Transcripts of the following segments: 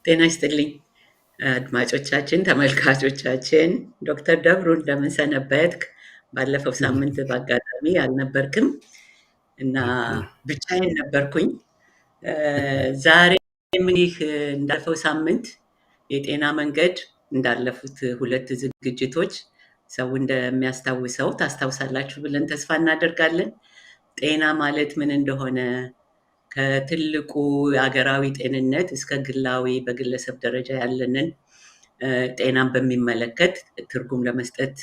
ጤና ይስጥልኝ አድማጮቻችን፣ ተመልካቾቻችን። ዶክተር ደብሩ እንደምን ሰነበትክ? ባለፈው ሳምንት በአጋጣሚ አልነበርክም እና ብቻዬን ነበርኩኝ። ዛሬ እንግዲህ እንዳለፈው ሳምንት የጤና መንገድ እንዳለፉት ሁለት ዝግጅቶች ሰው እንደሚያስታውሰው ታስታውሳላችሁ ብለን ተስፋ እናደርጋለን። ጤና ማለት ምን እንደሆነ ከትልቁ የሀገራዊ ጤንነት እስከ ግላዊ በግለሰብ ደረጃ ያለንን ጤናን በሚመለከት ትርጉም ለመስጠት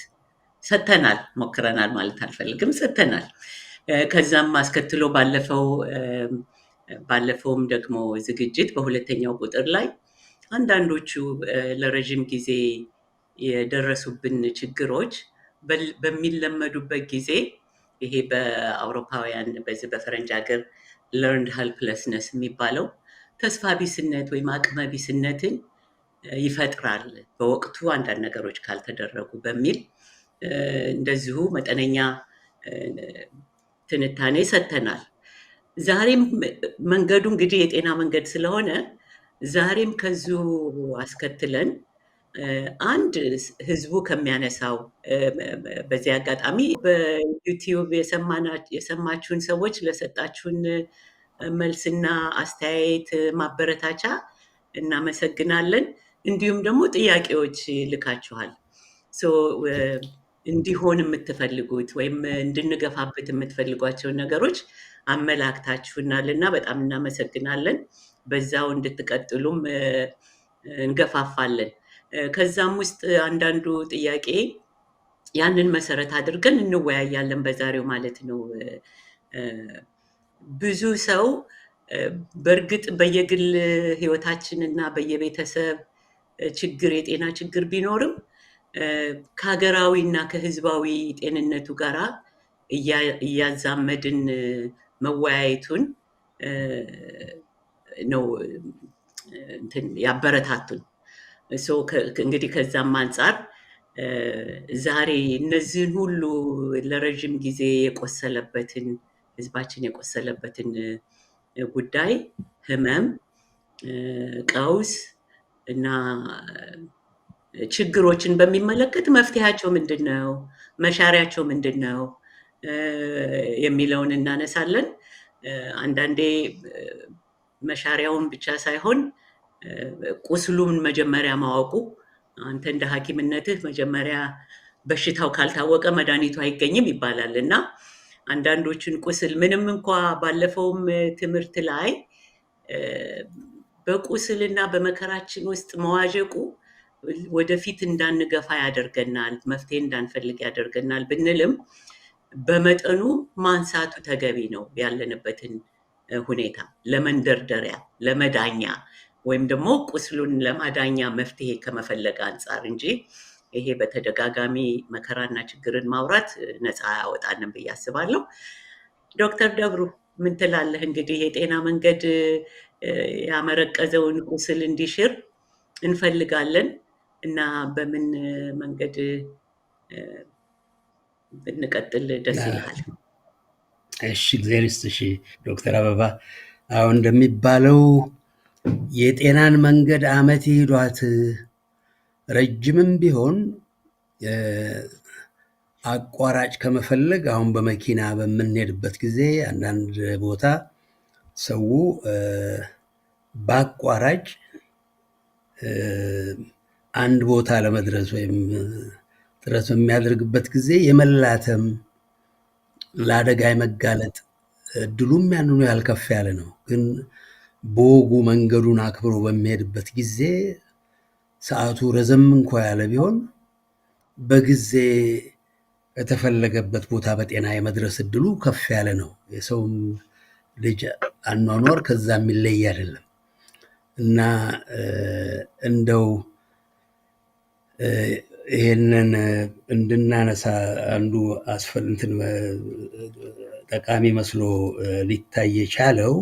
ሞክረናል ማለት አልፈልግም፣ ሰጥተናል። ከዛም አስከትሎ ባለፈውም ደግሞ ዝግጅት በሁለተኛው ቁጥር ላይ አንዳንዶቹ ለረዥም ጊዜ የደረሱብን ችግሮች በሚለመዱበት ጊዜ ይሄ በአውሮፓውያን በዚህ በፈረንጅ ሀገር ለርንድ ሄልፕለስነስ የሚባለው ተስፋ ቢስነት ወይም አቅመ ቢስነትን ይፈጥራል በወቅቱ አንዳንድ ነገሮች ካልተደረጉ በሚል እንደዚሁ መጠነኛ ትንታኔ ሰጥተናል። ዛሬም መንገዱ እንግዲህ የጤና መንገድ ስለሆነ ዛሬም ከዚሁ አስከትለን አንድ ህዝቡ ከሚያነሳው በዚህ አጋጣሚ በዩቲዩብ የሰማችሁን ሰዎች ለሰጣችሁን መልስና አስተያየት ማበረታቻ እናመሰግናለን። እንዲሁም ደግሞ ጥያቄዎች ልካችኋል። እንዲሆን የምትፈልጉት ወይም እንድንገፋበት የምትፈልጓቸውን ነገሮች አመላክታችሁናል እና በጣም እናመሰግናለን። በዛው እንድትቀጥሉም እንገፋፋለን። ከዛም ውስጥ አንዳንዱ ጥያቄ ያንን መሰረት አድርገን እንወያያለን በዛሬው ማለት ነው። ብዙ ሰው በእርግጥ በየግል ህይወታችን እና በየቤተሰብ ችግር የጤና ችግር ቢኖርም ከሀገራዊ እና ከህዝባዊ ጤንነቱ ጋራ እያዛመድን መወያየቱን ነው ያበረታቱን። እንግዲህ ከዛም አንጻር ዛሬ እነዚህን ሁሉ ለረዥም ጊዜ የቆሰለበትን ህዝባችን የቆሰለበትን ጉዳይ ህመም፣ ቀውስ እና ችግሮችን በሚመለከት መፍትሄያቸው ምንድን ነው፣ መሻሪያቸው ምንድን ነው የሚለውን እናነሳለን። አንዳንዴ መሻሪያውን ብቻ ሳይሆን ቁስሉን መጀመሪያ ማወቁ፣ አንተ እንደ ሐኪምነትህ መጀመሪያ በሽታው ካልታወቀ መድኃኒቱ አይገኝም ይባላል እና አንዳንዶችን ቁስል ምንም እንኳ ባለፈውም ትምህርት ላይ በቁስልና በመከራችን ውስጥ መዋዠቁ ወደፊት እንዳንገፋ ያደርገናል፣ መፍትሄ እንዳንፈልግ ያደርገናል ብንልም በመጠኑ ማንሳቱ ተገቢ ነው። ያለንበትን ሁኔታ ለመንደርደሪያ፣ ለመዳኛ ወይም ደግሞ ቁስሉን ለማዳኛ መፍትሄ ከመፈለግ አንጻር እንጂ ይሄ በተደጋጋሚ መከራና ችግርን ማውራት ነፃ ያወጣንን ብዬ አስባለሁ። ዶክተር ደብሩ ምን ትላለህ? እንግዲህ የጤና መንገድ ያመረቀዘውን ቁስል እንዲሽር እንፈልጋለን እና በምን መንገድ ብንቀጥል ደስ ይልሃል? እሺ፣ እግዚአብሔር ይስጥሽ ዶክተር አበባ። አሁን እንደሚባለው የጤናን መንገድ ዓመት ሄዷት ረጅምም ቢሆን አቋራጭ ከመፈለግ አሁን በመኪና በምንሄድበት ጊዜ አንዳንድ ቦታ ሰው በአቋራጭ አንድ ቦታ ለመድረስ ወይም ጥረት በሚያደርግበት ጊዜ የመላተም ለአደጋ የመጋለጥ እድሉም ያንኑ ያህል ከፍ ያለ ነው። ግን በወጉ መንገዱን አክብሮ በሚሄድበት ጊዜ ሰዓቱ ረዘም እንኳ ያለ ቢሆን በጊዜ የተፈለገበት ቦታ በጤና የመድረስ እድሉ ከፍ ያለ ነው። የሰውም ልጅ አኗኗር ከዛ የሚለይ አይደለም እና እንደው ይሄንን እንድናነሳ አንዱ ጠቃሚ መስሎ ሊታይ የቻለው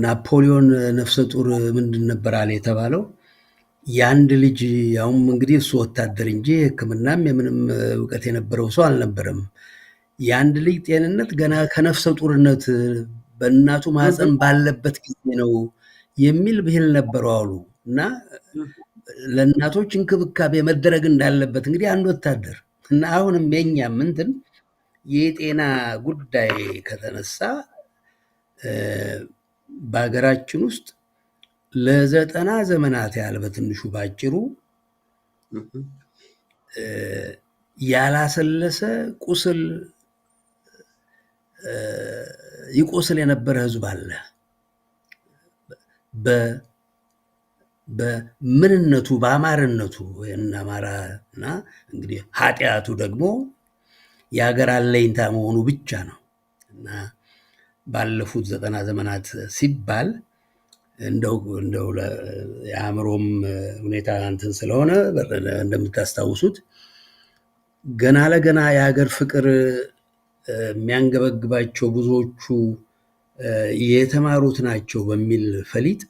ናፖሊዮን ነፍሰ ጡር ምንድን ነበር አለ የተባለው የአንድ ልጅ ያውም እንግዲህ እሱ ወታደር እንጂ ሕክምናም የምንም እውቀት የነበረው ሰው አልነበረም። የአንድ ልጅ ጤንነት ገና ከነፍሰ ጡርነት በእናቱ ማህፀን ባለበት ጊዜ ነው የሚል ብሂል ነበረው አሉ እና ለእናቶች እንክብካቤ መደረግ እንዳለበት እንግዲህ አንድ ወታደር እና አሁንም የኛም እንትን የጤና ጉዳይ ከተነሳ በሀገራችን ውስጥ ለ90 ዘመናት ያህል በትንሹ ባጭሩ ያላሰለሰ ቁስል ይቆስል የነበረ ህዝብ አለ። በምንነቱ በአማርነቱ ወይም አማራና እንግዲህ ኃጢአቱ ደግሞ የሀገር አለኝታ መሆኑ ብቻ ነው እና ባለፉት 90 ዘመናት ሲባል እንደው የአእምሮም ሁኔታ እንትን ስለሆነ እንደምታስታውሱት ገና ለገና የሀገር ፍቅር የሚያንገበግባቸው ብዙዎቹ የተማሩት ናቸው በሚል ፈሊጥ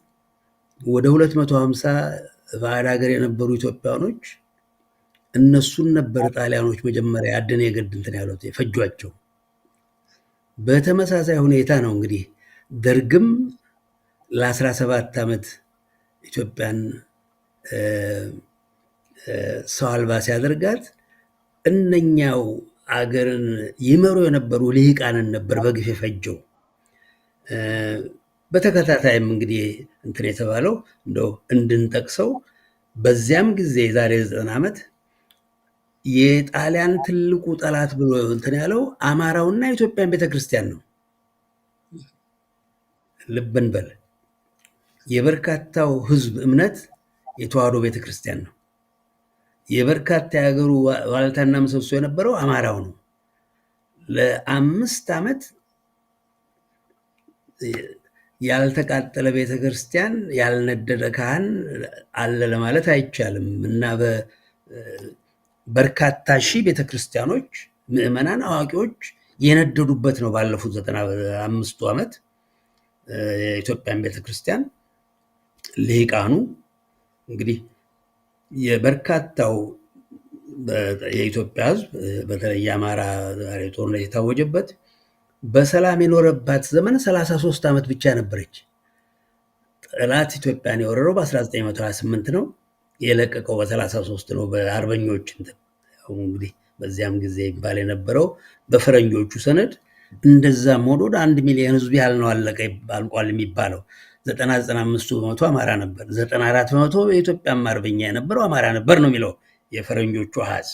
ወደ 250 ባዕድ ሀገር የነበሩ ኢትዮጵያኖች እነሱን ነበር ጣሊያኖች መጀመሪያ አደን የገድ እንትን ያሉት የፈጇቸው። በተመሳሳይ ሁኔታ ነው እንግዲህ ደርግም ለ17 ዓመት ኢትዮጵያን ሰው አልባ ሲያደርጋት እነኛው አገርን ይመሩ የነበሩ ልሂቃንን ነበር በግፍ የፈጀው። በተከታታይም እንግዲህ እንትን የተባለው እንደው እንድንጠቅሰው በዚያም ጊዜ የዛሬ 90 ዓመት የጣሊያን ትልቁ ጠላት ብሎ እንትን ያለው አማራውና የኢትዮጵያን ቤተክርስቲያን ነው። ልብ እንበል። የበርካታው ህዝብ እምነት የተዋህዶ ቤተክርስቲያን ነው። የበርካታ የሀገሩ ዋልታና ምሰሶ የነበረው አማራው ነው። ለ5 ዓመት ያልተቃጠለ ቤተክርስቲያን ያልነደደ ካህን አለ ለማለት አይቻልም እና በርካታ ሺህ ቤተክርስቲያኖች ምዕመናን፣ አዋቂዎች የነደዱበት ነው። ባለፉት 95 ዓመት የኢትዮጵያን ቤተክርስቲያን ልሂቃኑ እንግዲህ የበርካታው የኢትዮጵያ ህዝብ በተለይ የአማራ ጦርነት የታወጀበት በሰላም የኖረባት ዘመን 33 ዓመት ብቻ ነበረች። ጠላት ኢትዮጵያን የወረረው በ1928 ነው። የለቀቀው በ33 ነው በአርበኞች እንትን። እንግዲህ በዚያም ጊዜ ይባል የነበረው በፈረንጆቹ ሰነድ እንደዛም ሆኖ ወደ 1 ሚሊዮን ህዝብ ያህል ነው አልቋል የሚባለው። 95 በመቶ አማራ ነበር። 94 በመቶ የኢትዮጵያም አርበኛ የነበረው አማራ ነበር ነው የሚለው የፈረንጆቹ አሃዝ።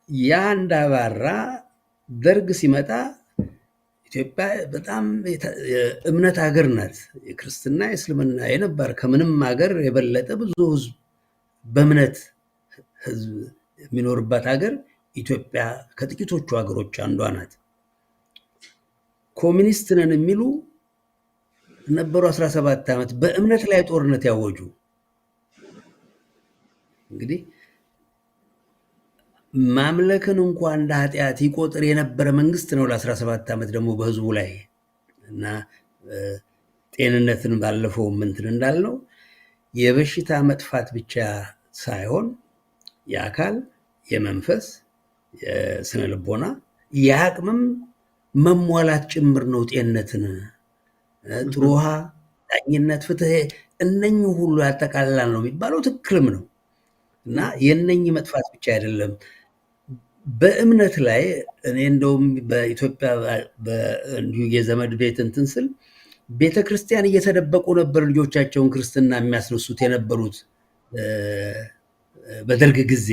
ያ እንዳባራ ደርግ ሲመጣ ኢትዮጵያ በጣም እምነት ሀገር ናት። የክርስትና የእስልምና የነበር ከምንም ሀገር የበለጠ ብዙ ህዝብ በእምነት ህዝብ የሚኖርባት ሀገር ኢትዮጵያ ከጥቂቶቹ ሀገሮች አንዷ ናት። ኮሚኒስት ነን የሚሉ ነበሩ 17 ዓመት በእምነት ላይ ጦርነት ያወጁ። እንግዲህ ማምለክን እንኳን እንደ ኃጢአት ይቆጥር የነበረ መንግስት ነው ለ17 ዓመት ደግሞ በህዝቡ ላይ እና ጤንነትን ባለፈው እንትን እንዳልነው የበሽታ መጥፋት ብቻ ሳይሆን የአካል፣ የመንፈስ፣ የስነ ልቦና፣ የአቅምም መሟላት ጭምር ነው። ጤንነትን፣ ጥሩ ውሃ፣ ዳኝነት፣ ፍትህ እነኚህ ሁሉ ያጠቃልላል ነው የሚባለው። ትክክልም ነው እና የእነኚህ መጥፋት ብቻ አይደለም። በእምነት ላይ እኔ እንደውም በኢትዮጵያ እንዲሁ የዘመድ ቤት እንትን ስል ቤተክርስቲያን እየተደበቁ ነበር ልጆቻቸውን ክርስትና የሚያስነሱት የነበሩት በደርግ ጊዜ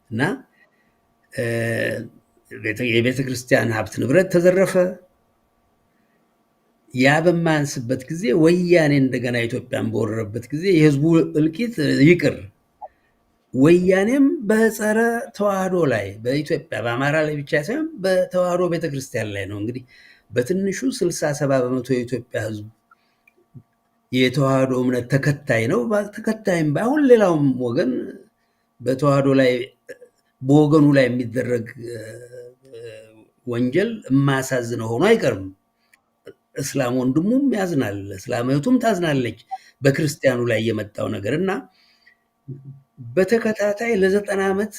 እና የቤተክርስቲያን ሀብት ንብረት ተዘረፈ። ያ በማያንስበት ጊዜ ወያኔ እንደገና ኢትዮጵያን በወረረበት ጊዜ የህዝቡ እልቂት ይቅር፣ ወያኔም በጸረ ተዋህዶ ላይ በኢትዮጵያ በአማራ ላይ ብቻ ሳይሆን በተዋህዶ ቤተክርስቲያን ላይ ነው። እንግዲህ በትንሹ 67 በመቶ የኢትዮጵያ ህዝብ የተዋህዶ እምነት ተከታይ ነው። ተከታይም ባይሆን ሌላውም ወገን በተዋህዶ ላይ በወገኑ ላይ የሚደረግ ወንጀል የማያሳዝነው ሆኖ አይቀርም። እስላም ወንድሙም ያዝናል፣ እስላም እህቱም ታዝናለች በክርስቲያኑ ላይ የመጣው ነገር እና በተከታታይ ለ90 ዓመት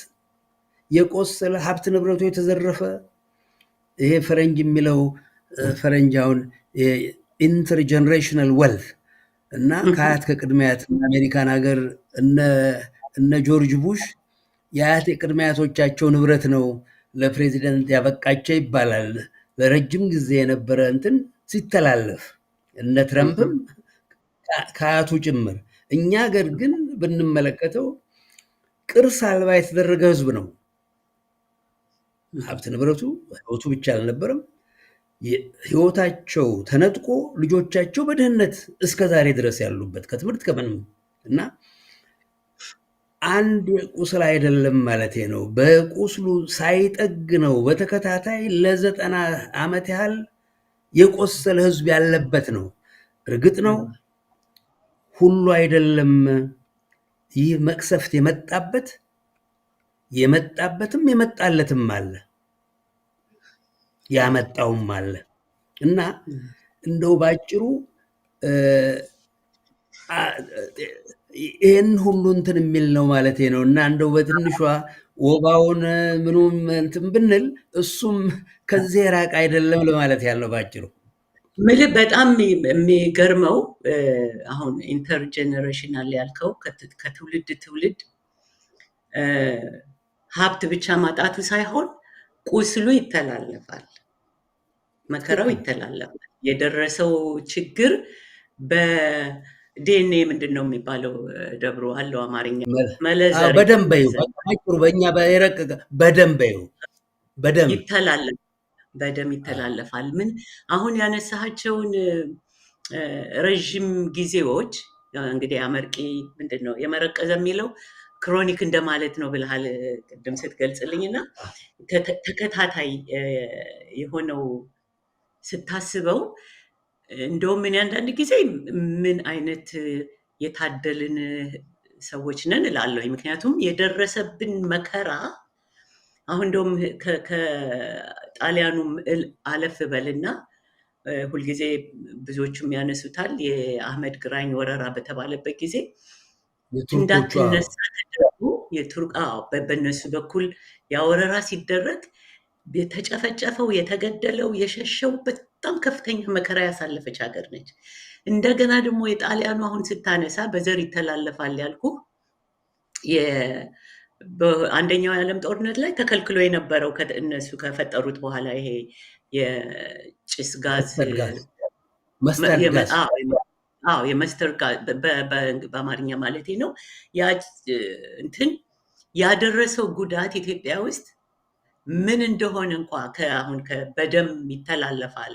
የቆሰለ ሀብት ንብረቱ የተዘረፈ ይሄ ፈረንጅ የሚለው ፈረንጃውን ኢንተርጀነሬሽናል ዌልት እና ከአያት ከቅድመ አያት አሜሪካን ሀገር እነ ጆርጅ ቡሽ የአያት የቅድመ አያቶቻቸው ንብረት ነው ለፕሬዚደንት ያበቃቸው ይባላል። ለረጅም ጊዜ የነበረ እንትን ሲተላለፍ እነ ትረምፕም ከአያቱ ጭምር። እኛ ሀገር ግን ብንመለከተው ቅርስ አልባ የተደረገ ህዝብ ነው። ሀብት ንብረቱ ህይወቱ ብቻ አልነበረም። ህይወታቸው ተነጥቆ ልጆቻቸው በድህነት እስከ ዛሬ ድረስ ያሉበት ከትምህርት ከምንም እና አንድ ቁስል አይደለም ማለት ነው። በቁስሉ ሳይጠግ ነው በተከታታይ ለ90 ዓመት ያህል የቆሰለ ህዝብ ያለበት ነው። እርግጥ ነው ሁሉ አይደለም ይህ መቅሰፍት የመጣበትም የመጣለትም አለ ያመጣውም አለ እና እንደው ባጭሩ ይህን ሁሉ እንትን የሚል ነው ማለት ነው። እና እንደው በትንሿ ወባውን ምኑም እንትን ብንል እሱም ከዚህ የራቅ አይደለም ለማለት ያለው ባጭሩ። ምልህ በጣም የሚገርመው አሁን ኢንተርጀነሬሽናል ያልከው ከትውልድ ትውልድ ሀብት ብቻ ማጣቱ ሳይሆን ቁስሉ ይተላለፋል፣ መከራው ይተላለፋል። የደረሰው ችግር በዲኤንኤ ምንድን ነው የሚባለው? ደብሮ አለው አማርኛ መለዘር በደንበዩ በእኛ የረቀቀ በደንበዩ በደም ይተላለፋል። ምን አሁን ያነሳቸውን ረዥም ጊዜዎች እንግዲህ አመርቂ ምንድን ነው የመረቀዘ የሚለው ክሮኒክ እንደማለት ነው ብልሃል ቅድም ስትገልጽልኝ እና ተከታታይ የሆነው ስታስበው እንደውም እኔ አንዳንድ ጊዜ ምን አይነት የታደልን ሰዎች ነን እላለሁ። ምክንያቱም የደረሰብን መከራ አሁን እንደውም ከጣሊያኑ አለፍ በልና ሁልጊዜ ብዙዎቹም ያነሱታል የአህመድ ግራኝ ወረራ በተባለበት ጊዜ እንዳትነሳ ተደረጉ በእነሱ በኩል ያወረራ ሲደረግ የተጨፈጨፈው የተገደለው የሸሸው በጣም ከፍተኛ መከራ ያሳለፈች ሀገር ነች። እንደገና ደግሞ የጣሊያኑ አሁን ስታነሳ በዘር ይተላለፋል ያልኩ በአንደኛው የዓለም ጦርነት ላይ ተከልክሎ የነበረው እነሱ ከፈጠሩት በኋላ ይሄ የጭስ ጋዝ የመስተር ጋዝ በአማርኛ ማለት ነው እንትን ያደረሰው ጉዳት ኢትዮጵያ ውስጥ ምን እንደሆነ እንኳ አሁን በደም ይተላለፋል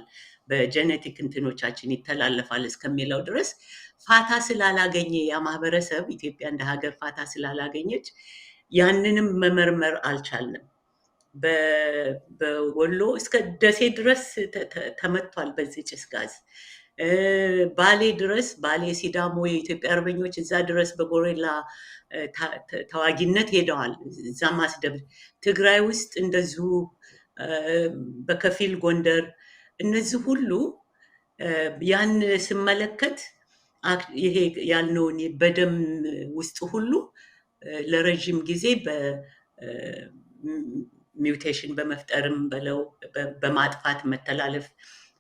በጄኔቲክ እንትኖቻችን ይተላለፋል እስከሚለው ድረስ ፋታ ስላላገኘ ያ ማህበረሰብ ኢትዮጵያ እንደ ሀገር ፋታ ስላላገኘች ያንንም መመርመር አልቻልንም። በወሎ እስከ ደሴ ድረስ ተመቷል በዚህ ጭስ ጋዝ። ባሌ ድረስ ባሌ ሲዳሞ የኢትዮጵያ አርበኞች እዛ ድረስ በጎሬላ ተዋጊነት ሄደዋል። እዛ ማስደብ ትግራይ ውስጥ እንደዚሁ በከፊል ጎንደር እነዚህ ሁሉ ያን ስመለከት ይሄ ያልነውን በደም ውስጥ ሁሉ ለረዥም ጊዜ በሚውቴሽን በመፍጠርም በለው በማጥፋት መተላለፍ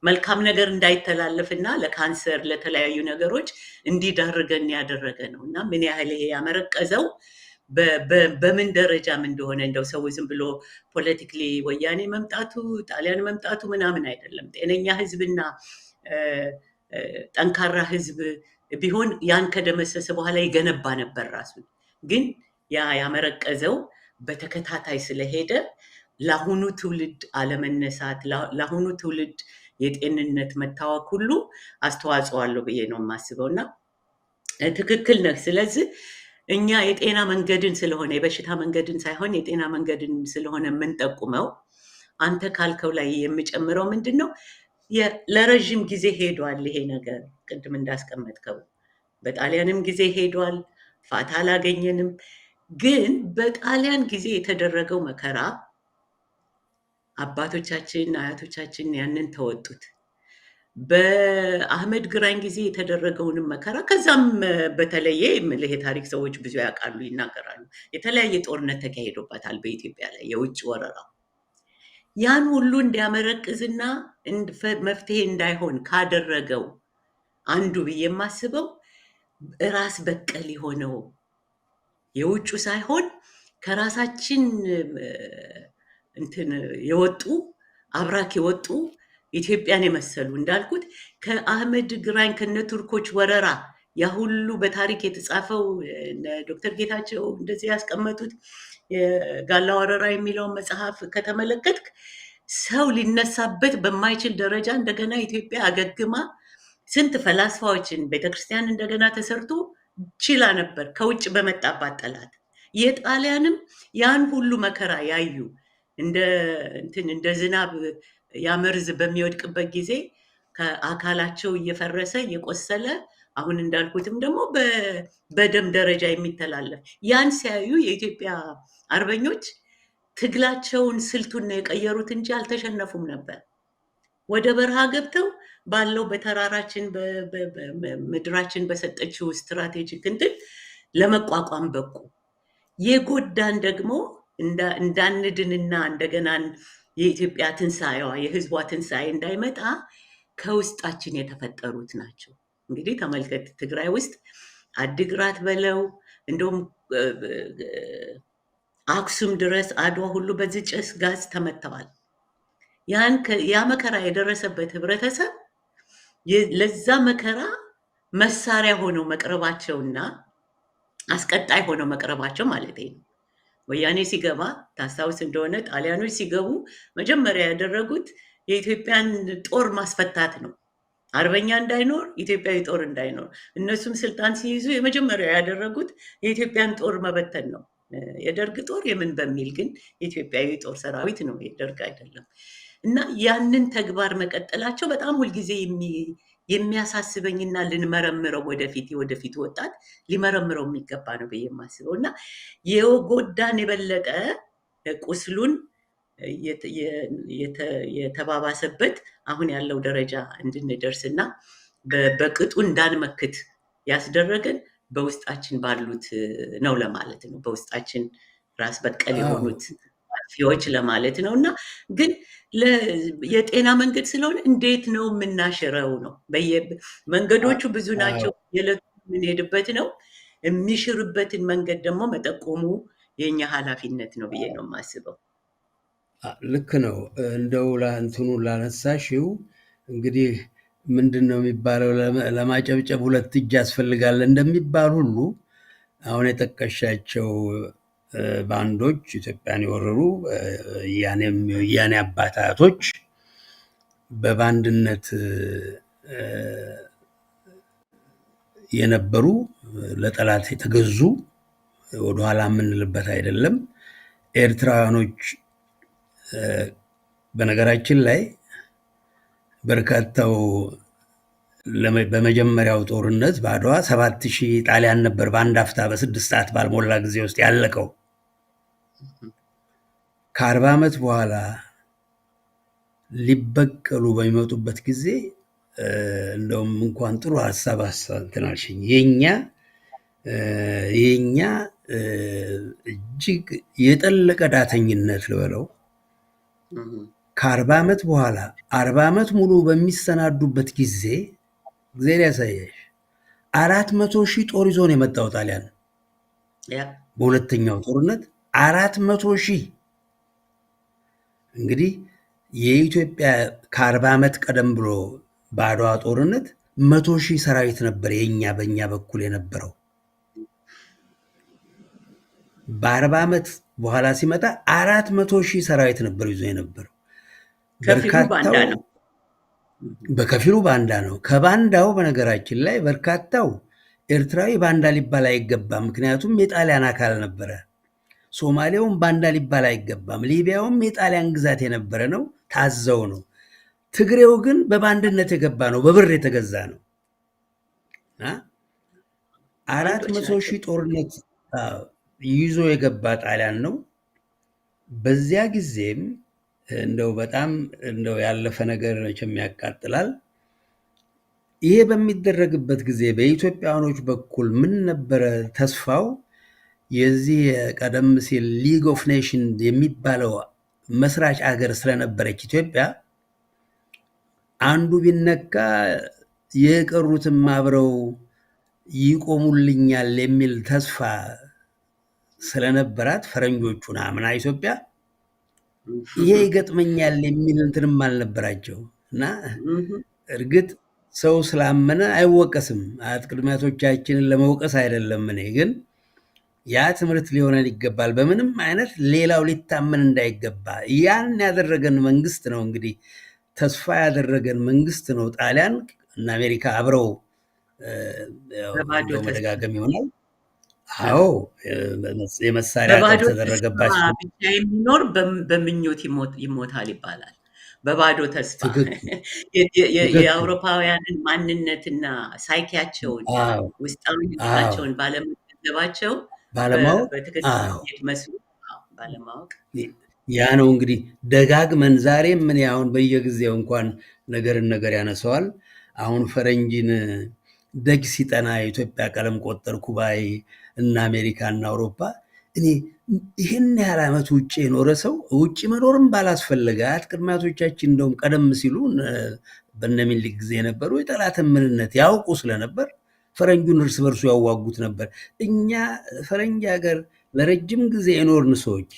መልካም ነገር እንዳይተላለፍ እና ለካንሰር ለተለያዩ ነገሮች እንዲዳርገን ያደረገ ነው እና ምን ያህል ይሄ ያመረቀዘው በምን ደረጃም እንደሆነ እንደው ሰው ዝም ብሎ ፖለቲክሊ ወያኔ መምጣቱ ጣሊያን መምጣቱ ምናምን አይደለም። ጤነኛ ህዝብና ጠንካራ ህዝብ ቢሆን ያን ከደመሰሰ በኋላ ይገነባ ነበር ራሱን። ግን ያ ያመረቀዘው በተከታታይ ስለሄደ ለአሁኑ ትውልድ አለመነሳት ለአሁኑ ትውልድ የጤንነት መታወክ ሁሉ አስተዋጽኦ አለው ብዬ ነው የማስበው እና ትክክል ነህ። ስለዚህ እኛ የጤና መንገድን ስለሆነ የበሽታ መንገድን ሳይሆን የጤና መንገድን ስለሆነ የምንጠቁመው አንተ ካልከው ላይ የምጨምረው ምንድን ነው ለረዥም ጊዜ ሄዷል ይሄ ነገር ቅድም እንዳስቀመጥከው በጣሊያንም ጊዜ ሄዷል፣ ፋታ አላገኘንም። ግን በጣሊያን ጊዜ የተደረገው መከራ አባቶቻችን አያቶቻችን ያንን ተወጡት። በአህመድ ግራኝ ጊዜ የተደረገውንም መከራ ከዛም በተለየ የምልህ የታሪክ ሰዎች ብዙ ያውቃሉ፣ ይናገራሉ። የተለያየ ጦርነት ተካሂዶበታል በኢትዮጵያ ላይ የውጭ ወረራ። ያን ሁሉ እንዲያመረቅዝና መፍትሄ እንዳይሆን ካደረገው አንዱ ብዬ የማስበው ራስ በቀል የሆነው የውጩ ሳይሆን ከራሳችን እንትን የወጡ አብራክ የወጡ ኢትዮጵያን የመሰሉ እንዳልኩት ከአህመድ ግራኝ ከነ ቱርኮች ወረራ ያ ሁሉ በታሪክ የተጻፈው ዶክተር ጌታቸው እንደዚህ ያስቀመጡት የጋላ ወረራ የሚለውን መጽሐፍ ከተመለከትክ ሰው ሊነሳበት በማይችል ደረጃ እንደገና ኢትዮጵያ አገግማ ስንት ፈላስፋዎችን ቤተክርስቲያን እንደገና ተሰርቶ ችላ ነበር ከውጭ በመጣባት ጠላት። የጣሊያንም ያን ሁሉ መከራ ያዩ እንደ ዝናብ ያመርዝ በሚወድቅበት ጊዜ ከአካላቸው እየፈረሰ እየቆሰለ አሁን እንዳልኩትም ደግሞ በደም ደረጃ የሚተላለፍ ያን ሲያዩ የኢትዮጵያ አርበኞች ትግላቸውን ስልቱን የቀየሩት እንጂ አልተሸነፉም ነበር። ወደ በረሃ ገብተው ባለው በተራራችን ምድራችን በሰጠችው ስትራቴጂክ እንትን ለመቋቋም በቁ። የጎዳን ደግሞ እንዳንድንና እንደገና የኢትዮጵያ ትንሣኤዋ የህዝቧ ትንሣኤ እንዳይመጣ ከውስጣችን የተፈጠሩት ናቸው። እንግዲህ ተመልከት፣ ትግራይ ውስጥ አድግራት በለው እንደውም አክሱም ድረስ አድዋ ሁሉ በዚህ ጭስ ጋዝ ተመተዋል። ያ መከራ የደረሰበት ህብረተሰብ ለዛ መከራ መሳሪያ ሆነው መቅረባቸውና አስቀጣይ ሆነው መቅረባቸው ማለት ነው። ወያኔ ሲገባ ታስታውስ እንደሆነ ጣሊያኖች ሲገቡ መጀመሪያ ያደረጉት የኢትዮጵያን ጦር ማስፈታት ነው። አርበኛ እንዳይኖር፣ ኢትዮጵያዊ ጦር እንዳይኖር። እነሱም ስልጣን ሲይዙ የመጀመሪያ ያደረጉት የኢትዮጵያን ጦር መበተን ነው። የደርግ ጦር የምን በሚል ግን የኢትዮጵያዊ ጦር ሰራዊት ነው፣ የደርግ አይደለም። እና ያንን ተግባር መቀጠላቸው በጣም ሁልጊዜ የሚያሳስበኝና ልንመረምረው የወደፊት ወጣት ሊመረምረው የሚገባ ነው ብዬ የማስበው እና የጎዳን የበለጠ ቁስሉን የተባባሰበት አሁን ያለው ደረጃ እንድንደርስና በቅጡ እንዳንመክት ያስደረገን በውስጣችን ባሉት ነው ለማለት ነው። በውስጣችን ራስ በቀል የሆኑት ፊዎች ለማለት ነው። እና ግን የጤና መንገድ ስለሆነ እንዴት ነው የምናሽረው ነው። መንገዶቹ ብዙ ናቸው። የዕለቱ የምንሄድበት ነው። የሚሽርበትን መንገድ ደግሞ መጠቆሙ የኛ ኃላፊነት ነው ብዬ ነው የማስበው። ልክ ነው። እንደው እንትኑ ላነሳሽው እንግዲህ ምንድን ነው የሚባለው ለማጨብጨብ ሁለት እጅ ያስፈልጋል እንደሚባል ሁሉ አሁን የጠቀሻቸው ባንዶች ኢትዮጵያን የወረሩ የወያኔ አባት አያቶች በባንድነት የነበሩ ለጠላት የተገዙ ወደኋላ የምንልበት አይደለም። ኤርትራውያኖች በነገራችን ላይ በርካታው በመጀመሪያው ጦርነት በአድዋ 7000 ጣሊያን ነበር በአንድ አፍታ በ6 ሰዓት ባልሞላ ጊዜ ውስጥ ያለቀው። ከ40 ዓመት በኋላ ሊበቀሉ በሚመጡበት ጊዜ እንደውም እንኳን ጥሩ ሀሳብ አሳንተናልሽኝ የኛ እጅግ የጠለቀ ዳተኝነት ልበለው ከ40 ዓመት በኋላ 40 ዓመት ሙሉ በሚሰናዱበት ጊዜ እግዚአብሔር ያሳያሽ 400,000 ጦር ይዞ ነው የመጣው ጣሊያን በሁለተኛው ጦርነት 400,000። እንግዲህ የኢትዮጵያ ከ40 ዓመት ቀደም ብሎ በአድዋ ጦርነት 100,000 ሰራዊት ነበር በእኛ በኩል የነበረው። በ40 ዓመት በኋላ ሲመጣ 400,000 ሰራዊት ነበር ይዞ የነበረው። በከፊሉ ባንዳ ነው። ከባንዳው በነገራችን ላይ በርካታው ኤርትራዊ ባንዳ ሊባል አይገባም፣ ምክንያቱም የጣሊያን አካል ነበረ። ሶማሌውም ባንዳ ሊባል አይገባም፣ ሊቢያውም የጣሊያን ግዛት የነበረ ነው፣ ታዘው ነው። ትግሬው ግን በባንድነት የገባ ነው፣ በብር የተገዛ ነው። 400,000 ጦርነት ይዞ የገባ ጣሊያን ነው። በዚያ ጊዜም እንደው በጣም እንደው ያለፈ ነገር መቼም ያቃጥላል። ይሄ በሚደረግበት ጊዜ በኢትዮጵያኖች በኩል ምን ነበረ ተስፋው? የዚህ ቀደም ሲል ሊግ ኦፍ ኔሽን የሚባለው መስራች አገር ስለነበረች ኢትዮጵያ አንዱ ቢነካ የቀሩትም አብረው ይቆሙልኛል የሚል ተስፋ ስለነበራት ፈረንጆቹን አምና ኢትዮጵያ ይሄ ይገጥመኛል የሚል እንትንም አልነበራቸው እና እርግጥ ሰው ስላመነ አይወቀስም። አያት ቅድመ አያቶቻችንን ለመውቀስ አይደለም። እኔ ግን ያ ትምህርት ሊሆነን ይገባል። በምንም አይነት ሌላው ሊታመን እንዳይገባ ያን ያደረገን መንግስት ነው። እንግዲህ ተስፋ ያደረገን መንግስት ነው። ጣሊያን እና አሜሪካ አብረው እንደው መደጋገም ይሆናል። አዎ የመሳሪያ ጠብ ተደረገባቸው። ብቻ የሚኖር በምኞት ይሞታል ይባላል። በባዶ ተስፋ የአውሮፓውያንን ማንነትና ሳይኪያቸውን ውስጣዊ ህይወታቸውን ባለመገንዘባቸው በትክክል መስሉ ባለማወቅ ያ ነው እንግዲህ ደጋግመን ዛሬም ምን አሁን በየጊዜው እንኳን ነገር ያነሰዋል። አሁን ፈረንጂን ደጅ ሲጠና የኢትዮጵያ ቀለም ቆጠር ኩባይ እና አሜሪካ እና አውሮፓ እኔ ይህን ያህል ዓመት ውጭ የኖረ ሰው ውጭ መኖርም ባላስፈለገ አያት ቅድመ አያቶቻችን እንደውም ቀደም ሲሉ በእነ ምኒልክ ጊዜ የነበሩ የጠላትን ምንነት ያውቁ ስለነበር ፈረንጁን እርስ በርሱ ያዋጉት ነበር። እኛ ፈረንጅ ሀገር ለረጅም ጊዜ የኖርን ሰዎች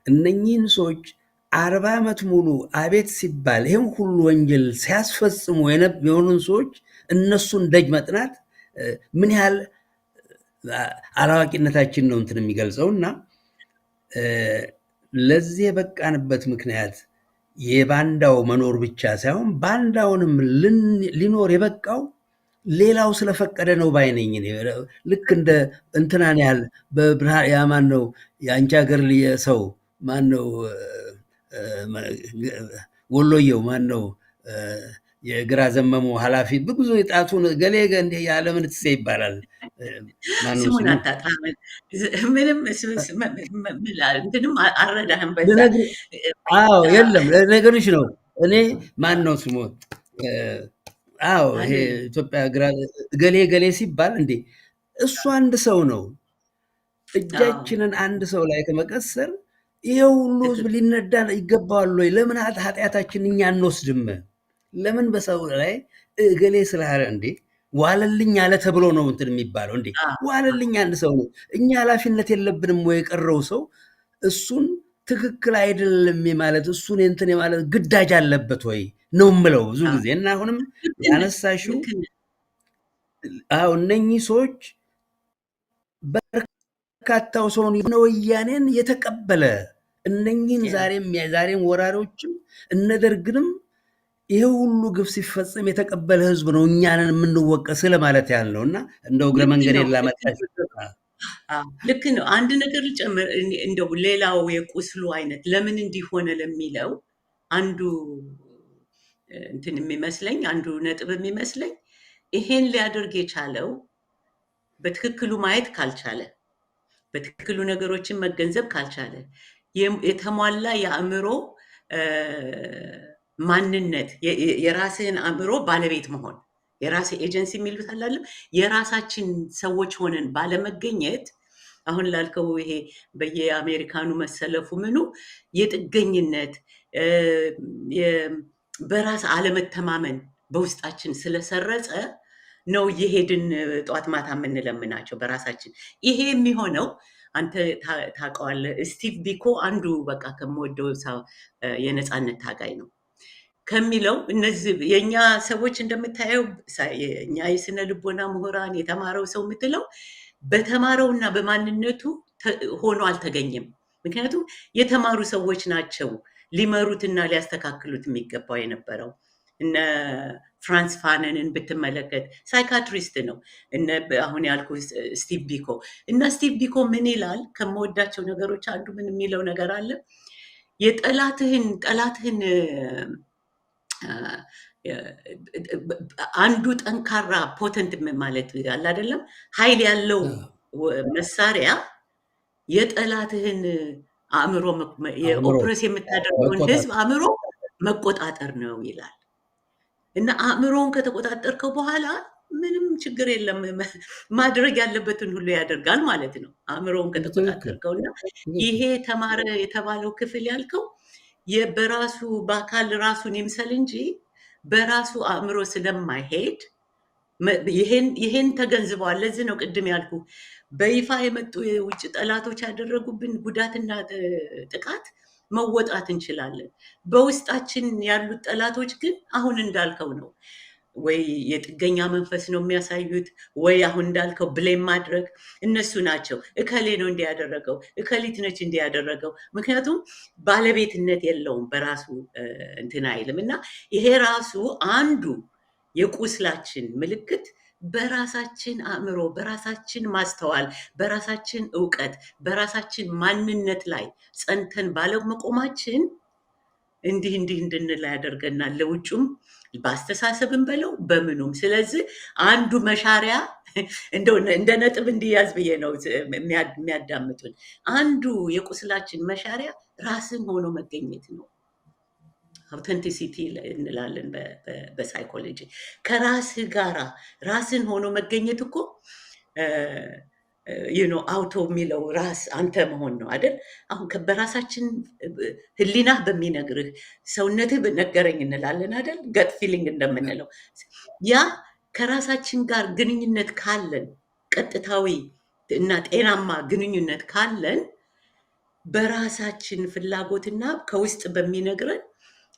እነኚህን ሰዎች 40 ዓመት ሙሉ አቤት ሲባል ይህን ሁሉ ወንጀል ሲያስፈጽሙ የሆኑን ሰዎች እነሱን ደጅ መጥናት ምን ያህል አላዋቂነታችን ነው እንትን የሚገልጸው እና ለዚህ የበቃንበት ምክንያት የባንዳው መኖር ብቻ ሳይሆን ባንዳውንም ሊኖር የበቃው ሌላው ስለፈቀደ ነው ባይነኝ። ልክ እንደ እንትናን ያህል ማን ነው የአንቺ ሀገር ሰው ማን ነው ወሎየው ማን ነው የግራ ዘመሙ ኃላፊ ብዙ የጣቱን ገሌ እንደ ያለምን ትሴ ይባላል። ስሙን አታጣም። ምንም እንትንም አልረዳህም። አዎ የለም ነገርሽ ነው። እኔ ማን ነው ስሙ? አዎ ይሄ ኢትዮጵያ ገሌ ሲባል እንዴ እሱ አንድ ሰው ነው። እጃችንን አንድ ሰው ላይ ከመቀሰር ይሄ ሁሉ ህዝብ ሊነዳ ይገባዋል ወይ? ለምን ኃጢአታችን እኛ አንወስድም? ለምን በሰው ላይ እገሌ ስላለ እንዴ ዋለልኝ አለ ተብሎ ነው እንትን የሚባለው? እንዴ ዋለልኝ አንድ ሰው ነው። እኛ ኃላፊነት የለብንም ወይ? የቀረው ሰው እሱን ትክክል አይደለም ማለት እሱን እንትን ማለት ግዳጅ አለበት ወይ ነው የምለው ብዙ ጊዜ። እና አሁንም ያነሳሽው አዎ እነኚህ ሰዎች በርካታው ሰውን ወያኔን የተቀበለ እነኚህን ዛሬም ወራሪዎችም እነደርግንም ይሄ ሁሉ ግፍ ሲፈጸም የተቀበለ ህዝብ ነው እኛንን የምንወቀስ ለማለት ያህል ነው። እና እንደው እግረ መንገድ ላመጣሽ ልክ ነው። አንድ ነገር ልጨምር። እንደው ሌላው የቁስሉ አይነት ለምን እንዲሆነ ለሚለው አንዱ እንትን የሚመስለኝ አንዱ ነጥብ የሚመስለኝ ይሄን ሊያደርግ የቻለው በትክክሉ ማየት ካልቻለ፣ በትክክሉ ነገሮችን መገንዘብ ካልቻለ፣ የተሟላ የአእምሮ ማንነት የራስህን አእምሮ ባለቤት መሆን የራስ ኤጀንሲ የሚሉት አላለም የራሳችን ሰዎች ሆነን ባለመገኘት አሁን ላልከው ይሄ በየአሜሪካኑ መሰለፉ ምኑ የጥገኝነት በራስ አለመተማመን በውስጣችን ስለሰረጸ ነው እየሄድን ጧት ማታ የምንለምናቸው በራሳችን። ይሄ የሚሆነው አንተ ታውቀዋለህ። ስቲቭ ቢኮ አንዱ በቃ ከምወደው የነፃነት ታጋይ ነው ከሚለው እነዚህ የኛ ሰዎች እንደምታየው የኛ የስነ ልቦና ምሁራን የተማረው ሰው የምትለው በተማረውና በማንነቱ ሆኖ አልተገኘም። ምክንያቱም የተማሩ ሰዎች ናቸው ሊመሩትና ሊያስተካክሉት የሚገባው የነበረው። እነ ፍራንስ ፋነንን ብትመለከት ሳይካትሪስት ነው። አሁን ያልኩ ስቲቭ ቢኮ እና ስቲቭ ቢኮ ምን ይላል? ከምወዳቸው ነገሮች አንዱ ምን የሚለው ነገር አለ የጠላትህን አንዱ ጠንካራ ፖተንት ማለት አለ አይደለም ኃይል ያለው መሳሪያ የጠላትህን አእምሮ ኦፕሬስ የምታደርገውን ህዝብ አእምሮ መቆጣጠር ነው ይላል። እና አእምሮውን ከተቆጣጠርከው በኋላ ምንም ችግር የለም፣ ማድረግ ያለበትን ሁሉ ያደርጋል ማለት ነው። አእምሮውን ከተቆጣጠርከው እና ይሄ ተማረ የተባለው ክፍል ያልከው በራሱ በአካል ራሱን ይምሰል እንጂ በራሱ አእምሮ ስለማይሄድ ይሄን ተገንዝበዋል። ለዚህ ነው ቅድም ያልኩ በይፋ የመጡ የውጭ ጠላቶች ያደረጉብን ጉዳትና ጥቃት መወጣት እንችላለን። በውስጣችን ያሉት ጠላቶች ግን አሁን እንዳልከው ነው። ወይ የጥገኛ መንፈስ ነው የሚያሳዩት፣ ወይ አሁን እንዳልከው ብሌም ማድረግ። እነሱ ናቸው እከሌ ነው እንዲያደረገው፣ እከሊት ነች እንዲያደረገው። ምክንያቱም ባለቤትነት የለውም በራሱ እንትን አይልም። እና ይሄ ራሱ አንዱ የቁስላችን ምልክት በራሳችን አእምሮ፣ በራሳችን ማስተዋል፣ በራሳችን እውቀት፣ በራሳችን ማንነት ላይ ጸንተን ባለመቆማችን እንዲህ እንድንል ያደርገናል። ለውጩም በአስተሳሰብን በለው በምኑም። ስለዚህ አንዱ መሻሪያ እንደው እንደ ነጥብ እንዲያዝ ብዬ ነው የሚያዳምጡን። አንዱ የቁስላችን መሻሪያ ራስን ሆኖ መገኘት ነው። አውተንቲሲቲ እንላለን በሳይኮሎጂ። ከራስህ ጋራ ራስን ሆኖ መገኘት እኮ አውቶ የሚለው ራስ አንተ መሆን ነው አይደል? አሁን በራሳችን ህሊናህ በሚነግርህ ሰውነትህ ነገረኝ እንላለን አይደል? ገጥ ፊሊንግ እንደምንለው ያ ከራሳችን ጋር ግንኙነት ካለን፣ ቀጥታዊ እና ጤናማ ግንኙነት ካለን በራሳችን ፍላጎትና ከውስጥ በሚነግረን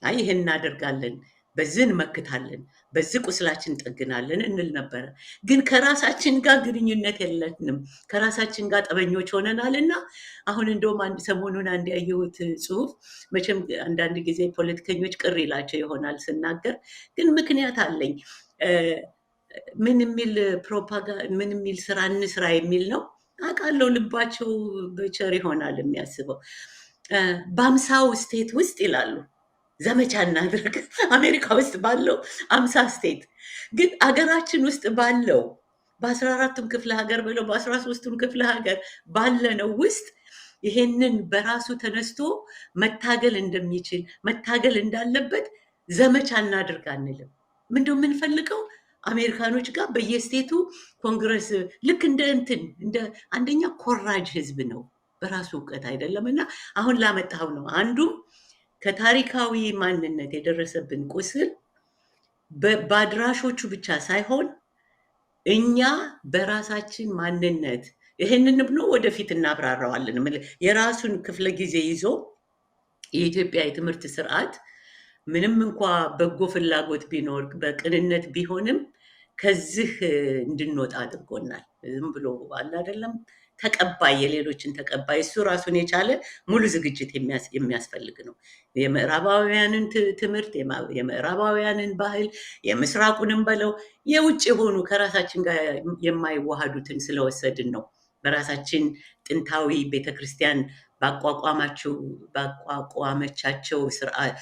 አይ ይሄን እናደርጋለን፣ በዚህ እንመክታለን፣ በዚህ ቁስላችን እንጠግናለን እንል ነበረ። ግን ከራሳችን ጋር ግንኙነት የለንም። ከራሳችን ጋር ጠበኞች ሆነናል። እና አሁን እንደውም ሰሞኑን አንድ ያየሁት ጽሁፍ፣ መቼም አንዳንድ ጊዜ ፖለቲከኞች ቅር ይላቸው ይሆናል ስናገር፣ ግን ምክንያት አለኝ። ምን የሚል ምን የሚል ስራ እንስራ የሚል ነው አውቃለሁ። ልባቸው በቸር ይሆናል የሚያስበው። በ50 ስቴት ውስጥ ይላሉ ዘመቻ እናድርግ። አሜሪካ ውስጥ ባለው 50 ስቴት፣ ግን አገራችን ውስጥ ባለው በ14ቱም ክፍለ ሀገር ብለው በ13ቱም ክፍለ ሀገር ባለነው ውስጥ ይሄንን በራሱ ተነስቶ መታገል እንደሚችል መታገል እንዳለበት ዘመቻ እናድርግ አንልም። ምንድነው የምንፈልገው? አሜሪካኖች ጋር በየስቴቱ ኮንግረስ ልክ እንደ አንደኛ ኮራጅ ህዝብ ነው፣ በራሱ እውቀት አይደለም። እና አሁን ላመጣው ነው አንዱም ከታሪካዊ ማንነት የደረሰብን ቁስል በአድራሾቹ ብቻ ሳይሆን እኛ በራሳችን ማንነት ይህንን ብሎ ወደፊት እናብራራዋለን። የራሱን ክፍለ ጊዜ ይዞ የኢትዮጵያ የትምህርት ስርዓት ምንም እንኳ በጎ ፍላጎት ቢኖር በቅንነት ቢሆንም ከዚህ እንድንወጣ አድርጎናል። ዝም ብሎ አለ አይደለም ተቀባይ፣ የሌሎችን ተቀባይ፣ እሱ ራሱን የቻለ ሙሉ ዝግጅት የሚያስፈልግ ነው። የምዕራባውያንን ትምህርት፣ የምዕራባውያንን ባህል፣ የምስራቁንም በለው የውጭ የሆኑ ከራሳችን ጋር የማይዋሃዱትን ስለወሰድን ነው። በራሳችን ጥንታዊ ቤተክርስቲያን ባቋቋመቻቸው ስርዓት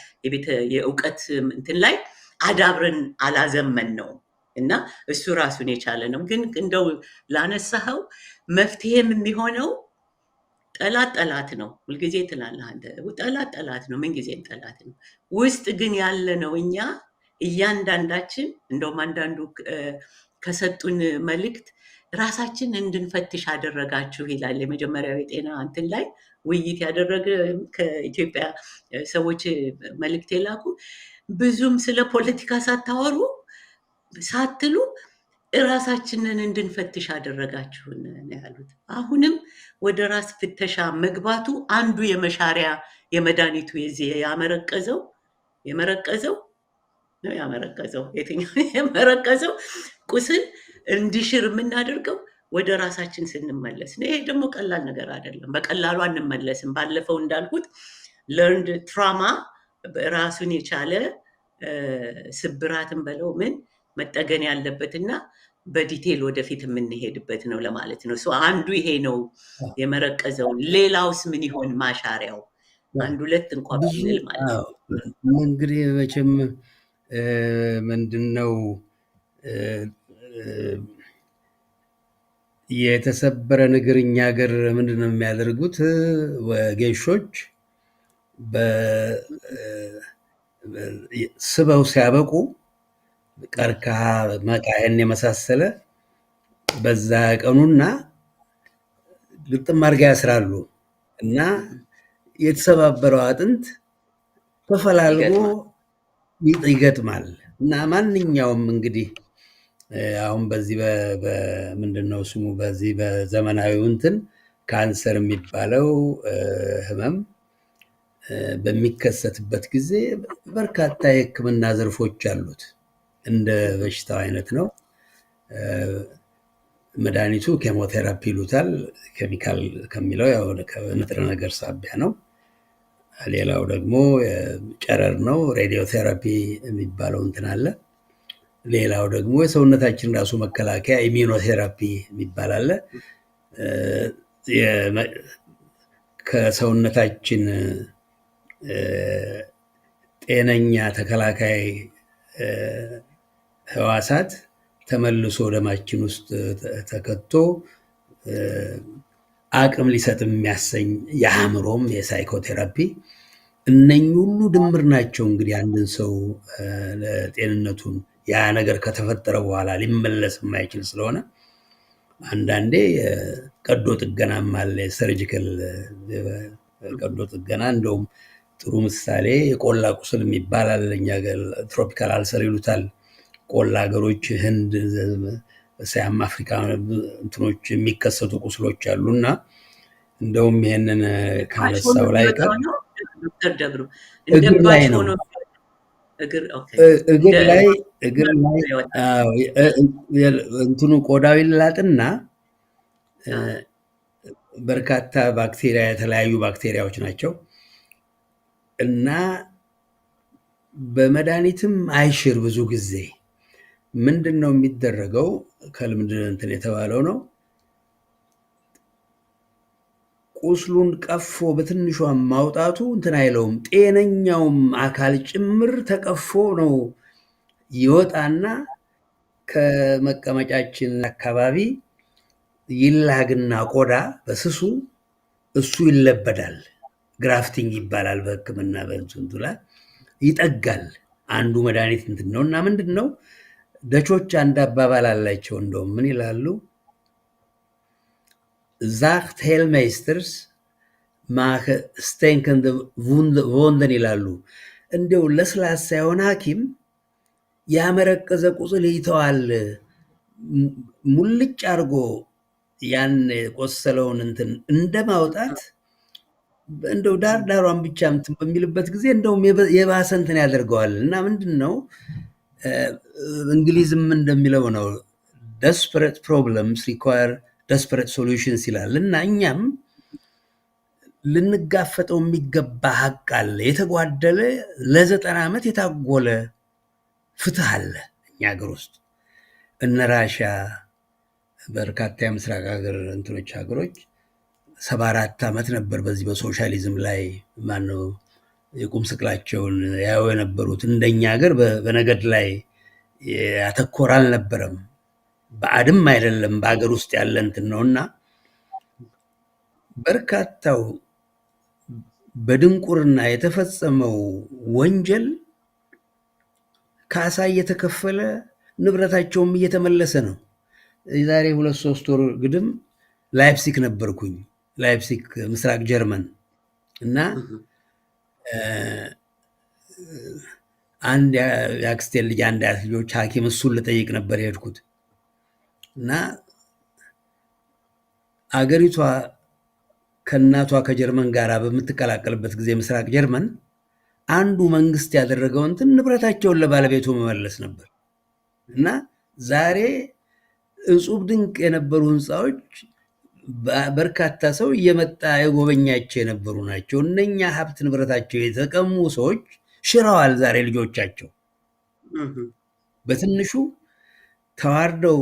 የእውቀት እንትን ላይ አዳብረን አላዘመን ነው። እና እሱ ራሱን የቻለ ነው። ግን እንደው ላነሳኸው መፍትሄም የሚሆነው ጠላት ነው። ሁልጊዜ ትላለህ አንተ፣ ጠላት ነው፣ ምንጊዜም ጠላት ነው። ውስጥ ግን ያለ ነው እኛ እያንዳንዳችን። እንደውም አንዳንዱ ከሰጡን መልእክት ራሳችን እንድንፈትሽ አደረጋችሁ ይላል። የመጀመሪያው የጤና እንትን ላይ ውይይት ያደረገ ከኢትዮጵያ ሰዎች መልእክት የላኩ ብዙም ስለ ፖለቲካ ሳታወሩ ሳትሉ እራሳችንን እንድንፈትሽ አደረጋችሁን ነው ያሉት። አሁንም ወደ ራስ ፍተሻ መግባቱ አንዱ የመሻሪያ የመድኃኒቱ የዚህ የመረቀዘው ቁስል እንዲሽር የምናደርገው ወደ ራሳችን ስንመለስ ነው። ይሄ ደግሞ ቀላል ነገር አይደለም። በቀላሉ አንመለስም። ባለፈው እንዳልኩት ለርንድ ትራማ ራሱን የቻለ ስብራትን በለው ምን መጠገን ያለበትና በዲቴል ወደፊት የምንሄድበት ነው ለማለት ነው። አንዱ ይሄ ነው የመረቀዘው። ሌላውስ ምን ይሆን ማሻሪያው? አንድ ሁለት እንኳን ብንል ማለት ነው። እንግዲህ መቼም ምንድነው የተሰበረ ነገር እኛ ሀገር ምንድነው የሚያደርጉት ወጌሾች ስበው ሲያበቁ ቀርከሃ፣ መቃየን የመሳሰለ በዛ ቀኑና ግጥም አድርጋ ያስራሉ እና የተሰባበረው አጥንት ተፈላልጎ ይገጥማል። ይገጥማል። እና ማንኛውም እንግዲህ አሁን በዚህ ምንድነው ስሙ በዚህ በዘመናዊው እንትን ካንሰር የሚባለው ህመም በሚከሰትበት ጊዜ በርካታ የሕክምና ዘርፎች አሉት። እንደ በሽታው አይነት ነው። መድኃኒቱ ኬሞቴራፒ ይሉታል። ኬሚካል ከሚለው ያው ከንጥረ ነገር ሳቢያ ነው። ሌላው ደግሞ ጨረር ነው። ሬዲዮ ቴራፒ የሚባለው እንትን አለ። ሌላው ደግሞ የሰውነታችን ራሱ መከላከያ ኢሚዩኖቴራፒ የሚባል አለ። ከሰውነታችን ጤነኛ ተከላካይ ህዋሳት ተመልሶ ደማችን ውስጥ ተከቶ አቅም ሊሰጥ የሚያሰኝ የአእምሮም የሳይኮቴራፒ እነኚህ ሁሉ ድምር ናቸው። እንግዲህ አንድን ሰው ለጤንነቱን ያ ነገር ከተፈጠረ በኋላ ሊመለስ የማይችል ስለሆነ አንዳንዴ ቀዶ ጥገናም አለ። ሰርጂካል ቀዶ ጥገና እንደውም ጥሩ ምሳሌ የቆላ ቁስል የሚባል አለ። እኛ ሀገር ትሮፒካል አልሰር ይሉታል። ቆላ ሀገሮች፣ ህንድ፣ እስያም አፍሪካ እንትኖች የሚከሰቱ ቁስሎች አሉ እና እንደውም ይሄንን ካነሳው ላይ ዶክተር ደብሩ እግር ላይ ነው እግር ላይ እንትኑ ቆዳው ይላጥና በርካታ ባክቴሪያ የተለያዩ ባክቴሪያዎች ናቸው እና በመድኃኒትም አይሽር ብዙ ጊዜ ምንድን ነው የሚደረገው? ከልምድ እንትን የተባለው ነው። ቁስሉን ቀፎ በትንሿ ማውጣቱ እንትን አይለውም። ጤነኛውም አካል ጭምር ተቀፎ ነው ይወጣና ከመቀመጫችን አካባቢ ይላግና ቆዳ በስሱ እሱ ይለበዳል። ግራፍቲንግ ይባላል በሕክምና በእንትኑ ላይ ይጠጋል። አንዱ መድኃኒት እንትን ነው እና ምንድን ነው ደቾች አንድ አባባል አላቸው። እንደውም ምን ይላሉ? ዛክት ሄልሜይስተርስ ማከ ስቴንከንደ ቮንደን ይላሉ። እንዲው ለስላሳ የሆነ ሐኪም ያመረቀዘ ቁስል ይተዋል። ሙልጭ አድርጎ ያን የቆሰለውን እንትን እንደማውጣት እንደው ዳር ዳሯን ብቻ እንትን በሚልበት ጊዜ እንደውም የባሰ እንትን ያደርገዋል። እና ምንድን ነው እንግሊዝም እንደሚለው ነው desperate problems require desperate solutions ይላል። እና እኛም ልንጋፈጠው የሚገባ ሀቅ አለ። የተጓደለ ለ90 ዓመት የታጎለ ፍትህ አለ እኛ ሀገር ውስጥ። እነ ራሻ በርካታ የምስራቅ ሀገር እንትኖች ሀገሮች 74 ዓመት ነበር በዚህ በሶሻሊዝም ላይ ማነው የቁም ስቅላቸውን ያው የነበሩት። እንደኛ ሀገር በነገድ ላይ ያተኮረ አልነበረም። በአድም አይደለም በሀገር ውስጥ ያለ እንትን ነውና በርካታው በድንቁርና የተፈጸመው ወንጀል ካሳ እየተከፈለ ንብረታቸውም እየተመለሰ ነው። የዛሬ 2-3 ወር ግድም ላይፕሲክ ነበርኩኝ። ላይፕሲክ ምስራቅ ጀርመን እና አንድ የአክስቴ ልጅ አንድ አያት ልጆች ሐኪም እሱን ልጠይቅ ነበር የሄድኩት እና አገሪቷ ከእናቷ ከጀርመን ጋር በምትቀላቀልበት ጊዜ ምስራቅ ጀርመን አንዱ መንግስት ያደረገው እንትን ንብረታቸውን ለባለቤቱ መመለስ ነበር እና ዛሬ እጹብ ድንቅ የነበሩ ህንፃዎች በርካታ ሰው እየመጣ የጎበኛቸው የነበሩ ናቸው። እነኛ ሀብት ንብረታቸው የተቀሙ ሰዎች ሽረዋል። ዛሬ ልጆቻቸው በትንሹ ተዋርደው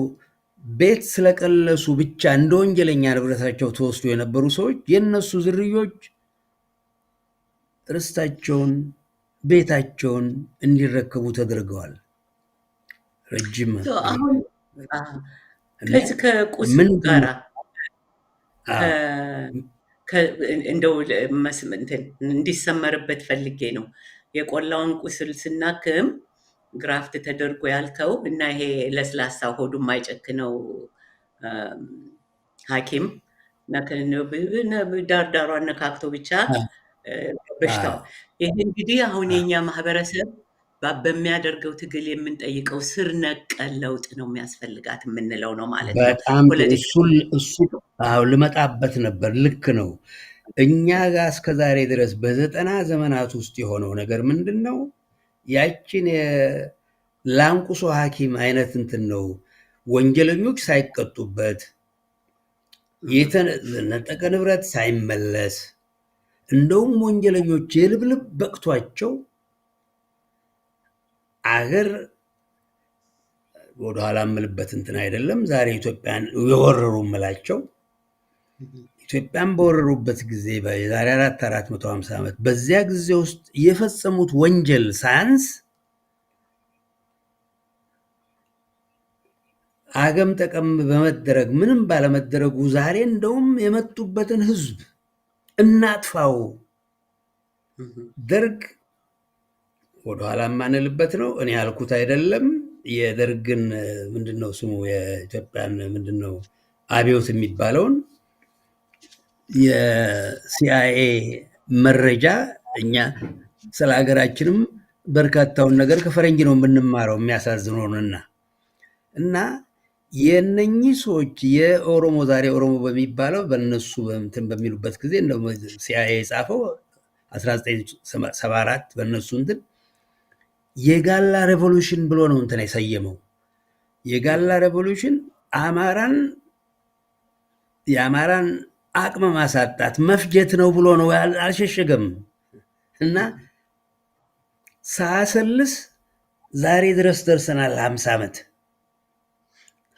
ቤት ስለቀለሱ ብቻ እንደ ወንጀለኛ ንብረታቸው ተወስዶ የነበሩ ሰዎች የነሱ ዝርዮች ርስታቸውን፣ ቤታቸውን እንዲረከቡ ተደርገዋል። ረጅም ከዚህ ከቁስሉ ጋራ እንደው እንዲሰመርበት ፈልጌ ነው። የቆላውን ቁስል ስናክም ግራፍት ተደርጎ ያልከው እና ይሄ ለስላሳ ሆዱ የማይጨክነው ሐኪም ዳርዳሯ አነካክቶ ብቻ በሽታው። አዎ፣ ይሄ እንግዲህ አሁን አዎ። የኛ ማህበረሰብ በሚያደርገው ትግል የምንጠይቀው ስር ነቀል ለውጥ ነው የሚያስፈልጋት የምንለው ነው ማለት ነው። በጣም ጥሩ። ፖለቲካ እሱ አዎ ልመጣበት ነበር። ልክ ነው። እኛ ጋር እስከ ዛሬ ድረስ በዘጠና ዘመናት ውስጥ የሆነው ነገር ምንድን ነው? ያችን የላንቁሶ ሐኪም አይነት እንትን ነው። ወንጀለኞች ሳይቀጡበት የተነጠቀ ንብረት ሳይመለስ እንደውም ወንጀለኞች የልብልብ በቅቷቸው አገር ወደኋላ የምልበት እንትን አይደለም። ዛሬ ኢትዮጵያን የወረሩ የምላቸው ኢትዮጵያን በወረሩበት ጊዜ የዛሬ 450 ዓመት በዚያ ጊዜ ውስጥ የፈጸሙት ወንጀል ሳያንስ አገም ጠቀም በመደረግ ምንም ባለመደረጉ ዛሬ እንደውም የመጡበትን ህዝብ እናጥፋው ደርግ ወደኋላ የማንልበት ነው። እኔ ያልኩት አይደለም። የደርግን ምንድነው ስሙ የኢትዮጵያን ምንድነው አብዮት የሚባለውን የሲአይኤ መረጃ እኛ ስለ ሀገራችንም በርካታውን ነገር ከፈረንጅ ነው የምንማረው የሚያሳዝነውንና እና የነኚህ ሰዎች የኦሮሞ ዛሬ ኦሮሞ በሚባለው በነሱ እንትን በሚሉበት ጊዜ ሲአይኤ የጻፈው 1974 በነሱ እንትን የጋላ ሬቮሉሽን ብሎ ነው እንትን የሰየመው። የጋላ ሬቮሉሽን የአማራን አቅም ማሳጣት መፍጀት ነው ብሎ ነው አልሸሸገም። እና ሳያሰልስ ዛሬ ድረስ ደርሰናል።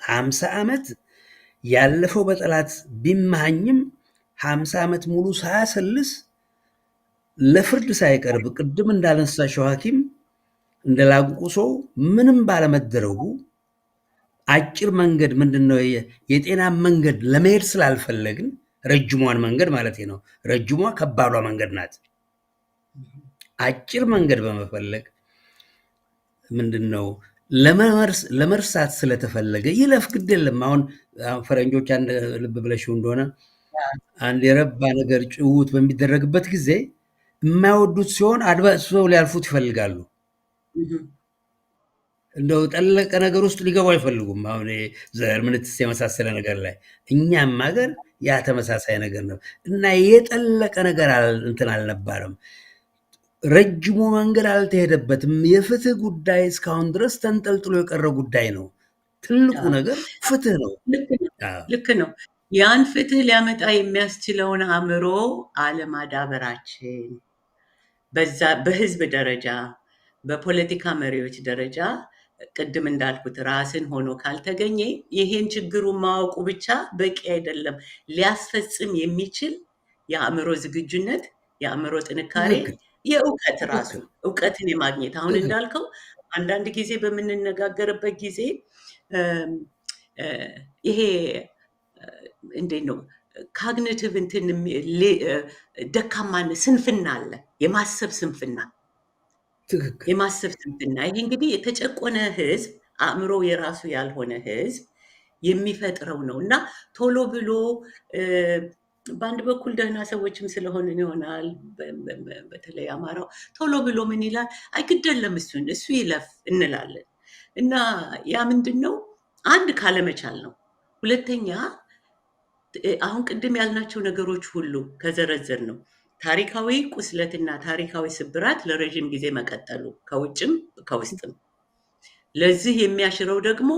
50 ዓመት ያለፈው በጠላት ቢመሃኝም 50 ዓመት ሙሉ ሳያሰልስ ለፍርድ ሳይቀርብ ቅድም እንዳነሳሸው ሐኪም እንደ ላንቁሶ ምንም ባለመደረጉ አጭር መንገድ ምንድነው የጤና መንገድ ለመሄድ ስላልፈለግን ረጅሟን መንገድ ማለት ነው። ረጅሟ ከባዷ መንገድ ናት። አጭር መንገድ በመፈለግ ምንድነው ለመርሳት ስለተፈለገ ይለፍ ግድ የለም። አሁን ፈረንጆች አንድ ልብ ብለሽው እንደሆነ አንድ የረባ ነገር ጭውውት በሚደረግበት ጊዜ የማይወዱት ሲሆን አድበስበው ሊያልፉት ይፈልጋሉ። እንደው ጠለቀ ነገር ውስጥ ሊገቡ አይፈልጉም። አሁን ዘር ምንትስ የመሳሰለ ነገር ላይ እኛም ሀገር ያ ተመሳሳይ ነገር ነው እና የጠለቀ ነገር እንትን አልነበረም። ረጅሙ መንገድ አልተሄደበትም። የፍትህ ጉዳይ እስካሁን ድረስ ተንጠልጥሎ የቀረ ጉዳይ ነው። ትልቁ ነገር ፍትህ ነው። ልክ ነው። ያን ፍትህ ሊያመጣ የሚያስችለውን አእምሮ አለማዳበራችን በዛ በህዝብ ደረጃ በፖለቲካ መሪዎች ደረጃ ቅድም እንዳልኩት ራስን ሆኖ ካልተገኘ ይሄን ችግሩን ማወቁ ብቻ በቂ አይደለም። ሊያስፈጽም የሚችል የአእምሮ ዝግጁነት፣ የአእምሮ ጥንካሬ፣ የእውቀት ራሱ እውቀትን የማግኘት አሁን እንዳልከው አንዳንድ ጊዜ በምንነጋገርበት ጊዜ ይሄ እንዴት ነው ካግኒቲቭ እንትን ደካማነት ስንፍና አለ። የማሰብ ስንፍና የማሰብ ስንፍና። ይሄ እንግዲህ የተጨቆነ ህዝብ አእምሮ የራሱ ያልሆነ ህዝብ የሚፈጥረው ነው እና ቶሎ ብሎ በአንድ በኩል ደህና ሰዎችም ስለሆንን ይሆናል። በተለይ አማራው ቶሎ ብሎ ምን ይላል? አይ ግድ የለም እሱ ይለፍ እንላለን። እና ያ ምንድን ነው? አንድ ካለመቻል ነው። ሁለተኛ አሁን ቅድም ያልናቸው ነገሮች ሁሉ ከዘረዘር ነው ታሪካዊ ቁስለትና ታሪካዊ ስብራት ለረዥም ጊዜ መቀጠሉ ከውጭም ከውስጥም። ለዚህ የሚያሽረው ደግሞ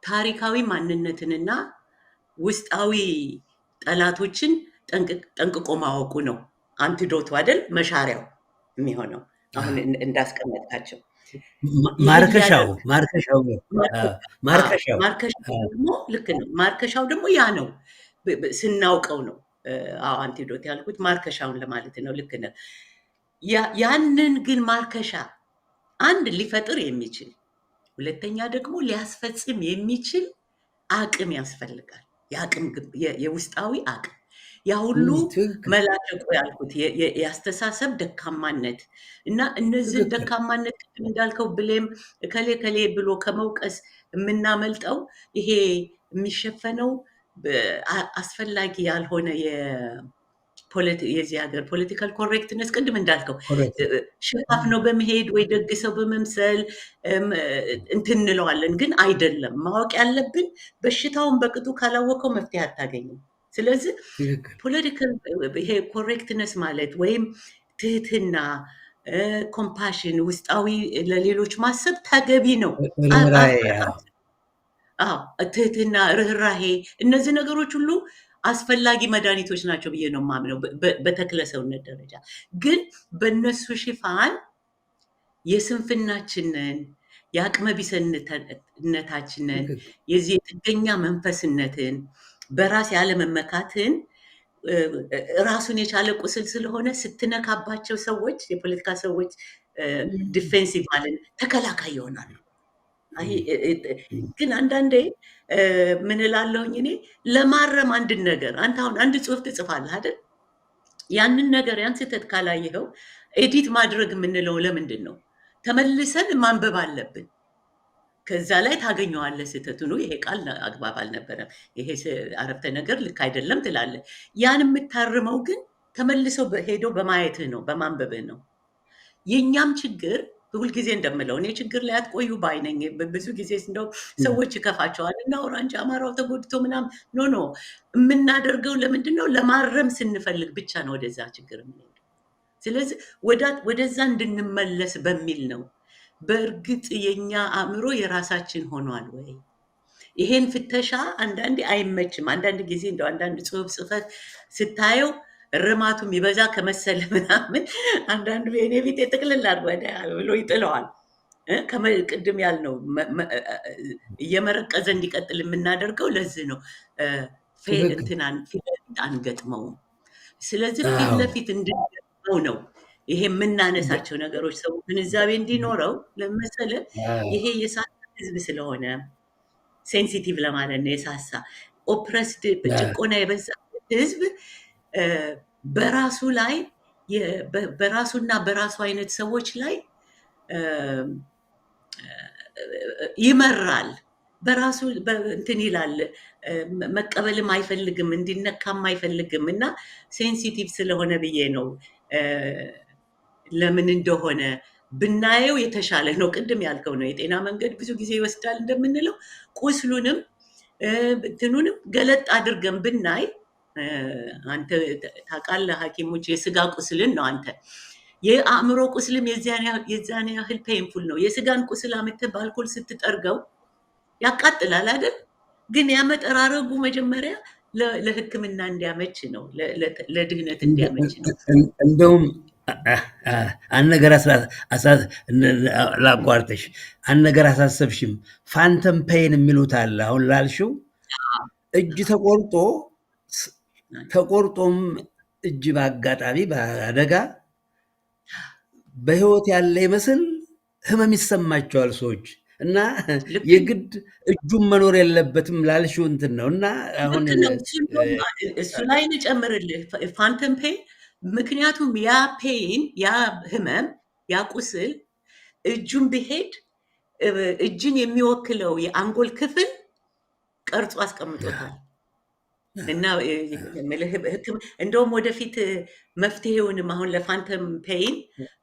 ታሪካዊ ማንነትንና ውስጣዊ ጠላቶችን ጠንቅቆ ማወቁ ነው። አንቲዶቱ አይደል? መሻሪያው የሚሆነው አሁን እንዳስቀመጥካቸው ማርከሻው ደግሞ ልክ ነው። ማርከሻው ደግሞ ያ ነው፣ ስናውቀው ነው። አንቲዶት ያልኩት ማርከሻውን ለማለት ነው። ልክ ነው። ያንን ግን ማርከሻ አንድ ሊፈጥር የሚችል ሁለተኛ ደግሞ ሊያስፈጽም የሚችል አቅም ያስፈልጋል። የውስጣዊ አቅም ያ ሁሉ መላሸቁ ያልኩት የአስተሳሰብ ደካማነት እና እነዚህን ደካማነት ቅድም እንዳልከው ብሌም ከሌ ብሎ ከመውቀስ የምናመልጠው ይሄ የሚሸፈነው አስፈላጊ ያልሆነ የዚህ ሀገር ፖለቲካል ኮሬክትነስ ቅድም እንዳልከው ኮሬክት ሸፋፍነው በመሄድ ወይ ደግ ሰው በመምሰል እንትን እንለዋለን፣ ግን አይደለም። ማወቅ ያለብን በሽታውን በቅጡ ካላወቀው መፍትሄ አታገኝም። ስለዚህ ትክክል ፖለቲካል ይሄ ኮሬክትነስ ማለት ወይም ትህትና፣ ኮምፓሽን፣ ውስጣዊ ለሌሎች ማሰብ ተገቢ ነው። ርህራሄ ትህትና፣ ርህራሄ፣ እነዚህ ነገሮች ሁሉ አስፈላጊ መድኃኒቶች ናቸው ብዬ ነው የማምነው በተክለ ሰውነት ደረጃ። ግን በእነሱ ሽፋን የስንፍናችንን፣ የአቅመቢስነታችንን፣ የዚህ የጥገኛ መንፈስነትን፣ በራስ ያለመመካትን ራሱን የቻለ ቁስል ስለሆነ ስትነካባቸው ሰዎች፣ የፖለቲካ ሰዎች ዲፌንሲቭ ማለት ተከላካይ ይሆናሉ። ግን አንዳንዴ ምን እላለሁኝ እኔ ለማረም አንድን ነገር አንተ አሁን አንድ ጽሑፍ ትጽፋለህ አይደል? ያንን ነገር ያን ስህተት ካላየኸው ኤዲት ማድረግ የምንለው ለምንድን ነው? ተመልሰን ማንበብ አለብን። ከዛ ላይ ታገኘዋለህ ስህተቱን። ይሄ ቃል አግባብ አልነበረም፣ ይሄ አረፍተ ነገር ልክ አይደለም ትላለህ። ያን የምታርመው ግን ተመልሰው ሄደው በማየትህ ነው፣ በማንበብህ ነው። የእኛም ችግር ሁልጊዜ እንደምለው እኔ ችግር ላይ አትቆዩ ባይነኝ። ብዙ ጊዜ እንደው ሰዎች ይከፋቸዋል እና ኦራንጅ አማራው ተጎድቶ ምናምን ኖ የምናደርገው ለምንድን ነው? ለማረም ስንፈልግ ብቻ ነው ወደዛ ችግር የምንሄደው። ስለዚህ ወደዛ እንድንመለስ በሚል ነው። በእርግጥ የኛ አእምሮ የራሳችን ሆኗል ወይ? ይሄን ፍተሻ አንዳንዴ አይመችም። አንዳንድ ጊዜ እንደው አንዳንድ ጽሑፍ ጽፈት ስታየው እርማቱ የሚበዛ ከመሰለ ምናምን አንዳንዱ የኔ ቢጤ ጥቅልል ብሎ ይጥለዋል። ቅድም ያልነው እየመረቀዘ እንዲቀጥል የምናደርገው ለዚህ ነው። እንትናን ፊት ለፊት አንገጥመውም። ስለዚህ ፊት ለፊት እንድንገጥመው ነው ይሄ የምናነሳቸው ነገሮች ሰው ግንዛቤ እንዲኖረው ለመሰለ ይሄ የሳሳ ህዝብ ስለሆነ ሴንሲቲቭ ለማለት ነው። የሳሳ ኦፕረስድ ጭቆና የበዛበት ህዝብ በራሱ ላይ በራሱና በራሱ አይነት ሰዎች ላይ ይመራል። በራሱ እንትን ይላል። መቀበልም አይፈልግም፣ እንዲነካም አይፈልግም። እና ሴንሲቲቭ ስለሆነ ብዬ ነው። ለምን እንደሆነ ብናየው የተሻለ ነው። ቅድም ያልከው ነው። የጤና መንገድ ብዙ ጊዜ ይወስዳል እንደምንለው ቁስሉንም እንትኑንም ገለጥ አድርገን ብናይ አንተ ታውቃለህ፣ ሐኪሞች የስጋ ቁስልን ነው አንተ የአእምሮ ቁስልም የዛን ያህል ፔንፉል ነው። የስጋን ቁስል አምጥተህ በአልኮል ስትጠርገው ያቃጥላል አይደል? ግን ያመጠራረጉ መጀመሪያ ለሕክምና እንዲያመች ነው፣ ለድህነት እንዲያመች ነው። እንደውም አንድ ነገር ላቋርጥሽ፣ አንድ ነገር አሳሰብሽም። ፋንተም ፔን የሚሉት አለ። አሁን ላልሽው እጅ ተቆርጦም እጅ በአጋጣሚ በአደጋ በህይወት ያለ ይመስል ህመም ይሰማቸዋል ሰዎች እና የግድ እጁን መኖር የለበትም ላልሽው እንትን ነው። እና አሁን እሱ ላይ እንጨምርልህ ፋንተም ፔን። ምክንያቱም ያ ፔን፣ ያ ህመም፣ ያ ቁስል እጁን ቢሄድ እጅን የሚወክለው የአንጎል ክፍል ቀርጾ አስቀምጦታል። እና እንደውም ወደፊት መፍትሄውንም አሁን ለፋንተም ፔን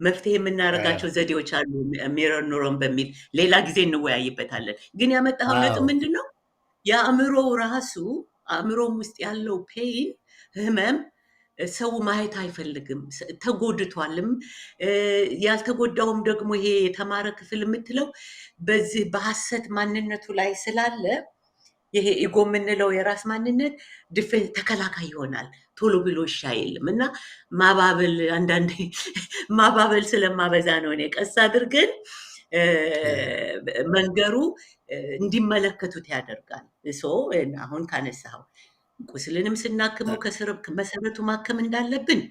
መፍትሄ የምናደርጋቸው ዘዴዎች አሉ፣ ሚረር ኑሮን በሚል ሌላ ጊዜ እንወያይበታለን። ግን ያመጣኸው ነጥብ ምንድን ነው? የአእምሮው ራሱ አእምሮም ውስጥ ያለው ፔን፣ ህመም ሰው ማየት አይፈልግም። ተጎድቷልም። ያልተጎዳውም ደግሞ ይሄ የተማረ ክፍል የምትለው በዚህ በሐሰት ማንነቱ ላይ ስላለ ይሄ ኢጎ የምንለው የራስ ማንነት ተከላካይ ይሆናል። ቶሎ ብሎ እሺ አይልም። እና ማባበል አንዳንዴ ማባበል ስለማበዛ ነው እኔ ቀስ አድርገን መንገሩ እንዲመለከቱት ያደርጋል። አሁን ካነሳው ቁስልንም ስናክመው መሰረቱ ማከም እንዳለብን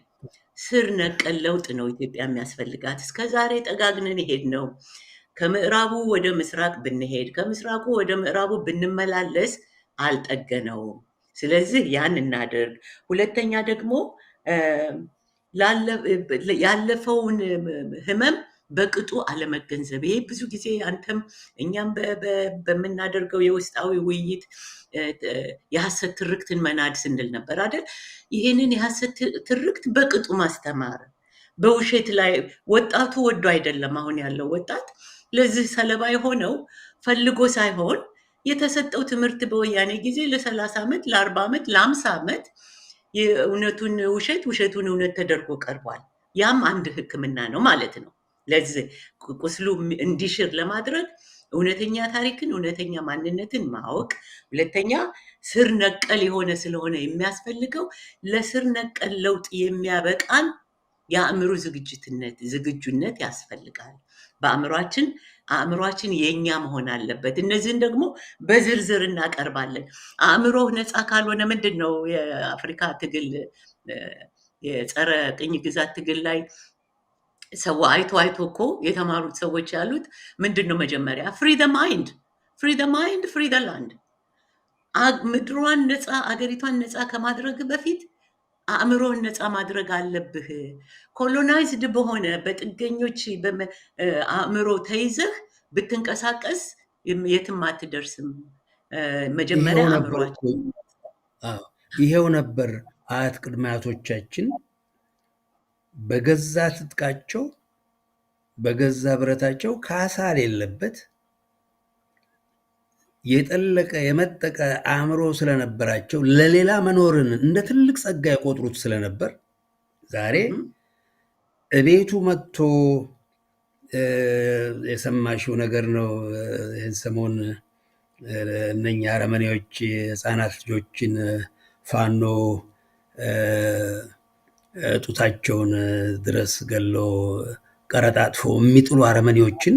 ስር ነቀል ለውጥ ነው ኢትዮጵያ የሚያስፈልጋት። እስከዛሬ ጠጋግነን ይሄድ ነው። ከምዕራቡ ወደ ምስራቅ ብንሄድ፣ ከምስራቁ ወደ ምዕራቡ ብንመላለስ አልጠገነውም። ስለዚህ ያን እናድርግ። ሁለተኛ ደግሞ ያለፈውን ህመም በቅጡ አለመገንዘብ። ይሄ ብዙ ጊዜ አንተም እኛም በምናደርገው የውስጣዊ ውይይት የሐሰት ትርክትን መናድ ስንል ነበር አይደል? ይህንን የሐሰት ትርክት በቅጡ ማስተማር፣ በውሸት ላይ ወጣቱ ወዶ አይደለም። አሁን ያለው ወጣት ለዚህ ሰለባ የሆነው ፈልጎ ሳይሆን የተሰጠው ትምህርት በወያኔ ጊዜ ለ30 ዓመት ለ40 ዓመት ለ50 ዓመት የእውነቱን ውሸት ውሸቱን እውነት ተደርጎ ቀርቧል። ያም አንድ ሕክምና ነው ማለት ነው። ለዚህ ቁስሉ እንዲሽር ለማድረግ እውነተኛ ታሪክን እውነተኛ ማንነትን ማወቅ፣ ሁለተኛ ስር ነቀል የሆነ ስለሆነ የሚያስፈልገው ለስር ነቀል ለውጥ የሚያበቃን የአእምሮ ዝግጁነት ያስፈልጋል። አእምሯችን የኛ መሆን አለበት። እነዚህን ደግሞ በዝርዝር እናቀርባለን። አእምሮ ነፃ ካልሆነ ምንድን ነው የአፍሪካ ትግል የጸረ ቅኝ ግዛት ትግል ላይ ሰው አይቶ እኮ የተማሩት ሰዎች ያሉት ምንድን ነው? መጀመሪያ ፍሪ ደ ማይንድ ፍሪ ደ ላንድ። ምድሯን ነፃ አገሪቷን ነፃ ከማድረግ በፊት አእምሮን ነፃ ማድረግ አለብህ። ኮሎናይዝድ በሆነ በጥገኞች አእምሮ ተይዘህ ብትንቀሳቀስ የትም አትደርስም። መጀመሪያ አእምሯችን ይሄው ነበር። አያት ቅድመ አያቶቻችን በገዛ ትጥቃቸው በገዛ ብረታቸው ካሳ የሌለበት የጠለቀ የመጠቀ አእምሮ ስለነበራቸው ለሌላ መኖርን እንደ ትልቅ ጸጋ የቆጥሩት ስለነበር ዛሬ እቤቱ መጥቶ የሰማሽው ነገር ነው። ይህን ሰሞን እነኛ አረመኔዎች ህፃናት ልጆችን ፋኖ ጡታቸውን ድረስ ገለው ቀረጣጥፎ የሚጥሉ አረመኔዎችን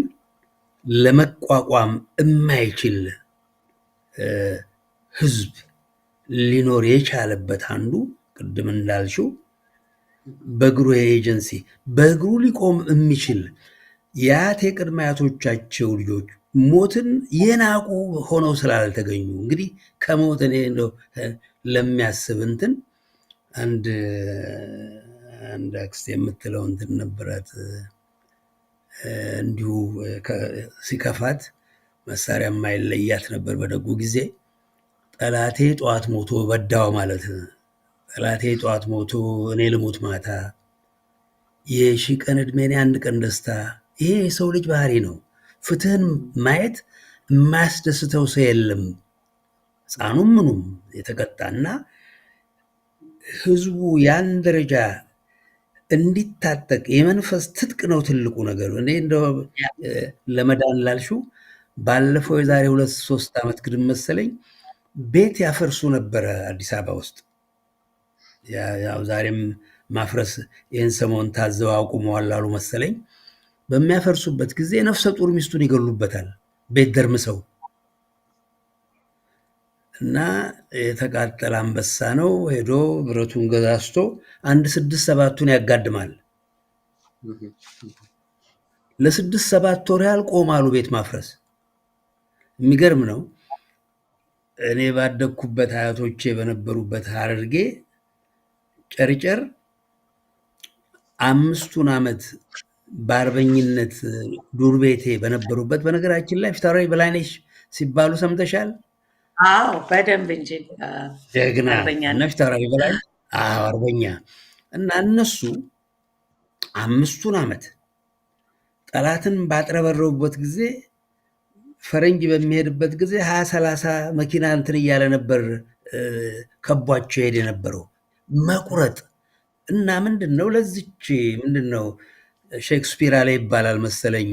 ለመቋቋም የማይችል ህዝብ ሊኖር የቻለበት አንዱ ቅድም እንዳልሽው በእግሩ የኤጀንሲ በእግሩ ሊቆም የሚችል የአያት የቅድመ አያቶቻቸው ልጆች ሞትን የናቁ ሆነው ስላልተገኙ እንግዲህ ከሞት እኔ እንደው ለሚያስብ እንትን አንድ አክስት የምትለው እንትን ነበራት። እንዲሁ ሲከፋት መሳሪያ የማይለያት ነበር። በደጉ ጊዜ ጠላቴ ጠዋት ሞቶ በዳው ማለት ጠላቴ ጠዋት ሞቶ እኔ ልሙት ማታ፣ የሺህ ቀን ዕድሜ አንድ ቀን ደስታ። ይሄ የሰው ልጅ ባህሪ ነው። ፍትህን ማየት የማያስደስተው ሰው የለም። ሕፃኑም ምኑም የተቀጣና ህዝቡ ያን ደረጃ እንዲታጠቅ የመንፈስ ትጥቅ ነው ትልቁ ነገር። እኔ እንደው ለመዳን ላልሽው ባለፈው የዛሬ 2-3 ዓመት ግድም መሰለኝ ቤት ያፈርሱ ነበረ አዲስ አበባ ውስጥ። ያው ዛሬም ማፍረስ ይህን ሰሞን ታዘው አቁመዋል አሉ መሰለኝ። በሚያፈርሱበት ጊዜ ነፍሰ ጡር ሚስቱን ይገሉበታል ቤት ደርምሰው እና የተቃጠለ አንበሳ ነው ሄዶ ብረቱን ገዛዝቶ 6-7ቱን ያጋድማል። ለ6-7 ወር ያህል ቆማሉ ቤት ማፍረስ። የሚገርም ነው። እኔ ባደግኩበት አያቶቼ በነበሩበት ሐረርጌ ጨርጨር 5ቱን ዓመት በአርበኝነት ዱር ቤቴ በነበሩበት፣ በነገራችን ላይ ፊታውራሪ በላይነሽ ሲባሉ ሰምተሻል? አዎ በደንብ እንጂ ጀግና እና ፊታውራሪ በላይነሽ አርበኛ እና እነሱ 5ቱን ዓመት ጠላትን ባጥረበረቡበት ጊዜ ፈረንጅ በሚሄድበት ጊዜ 20-30 መኪና እንትን እያለ ነበር ከቧቸው ሄድ የነበረው መቁረጥ እና ምንድን ነው ለዚች ምንድን ነው ሼክስፒር ላይ ይባላል መሰለኝ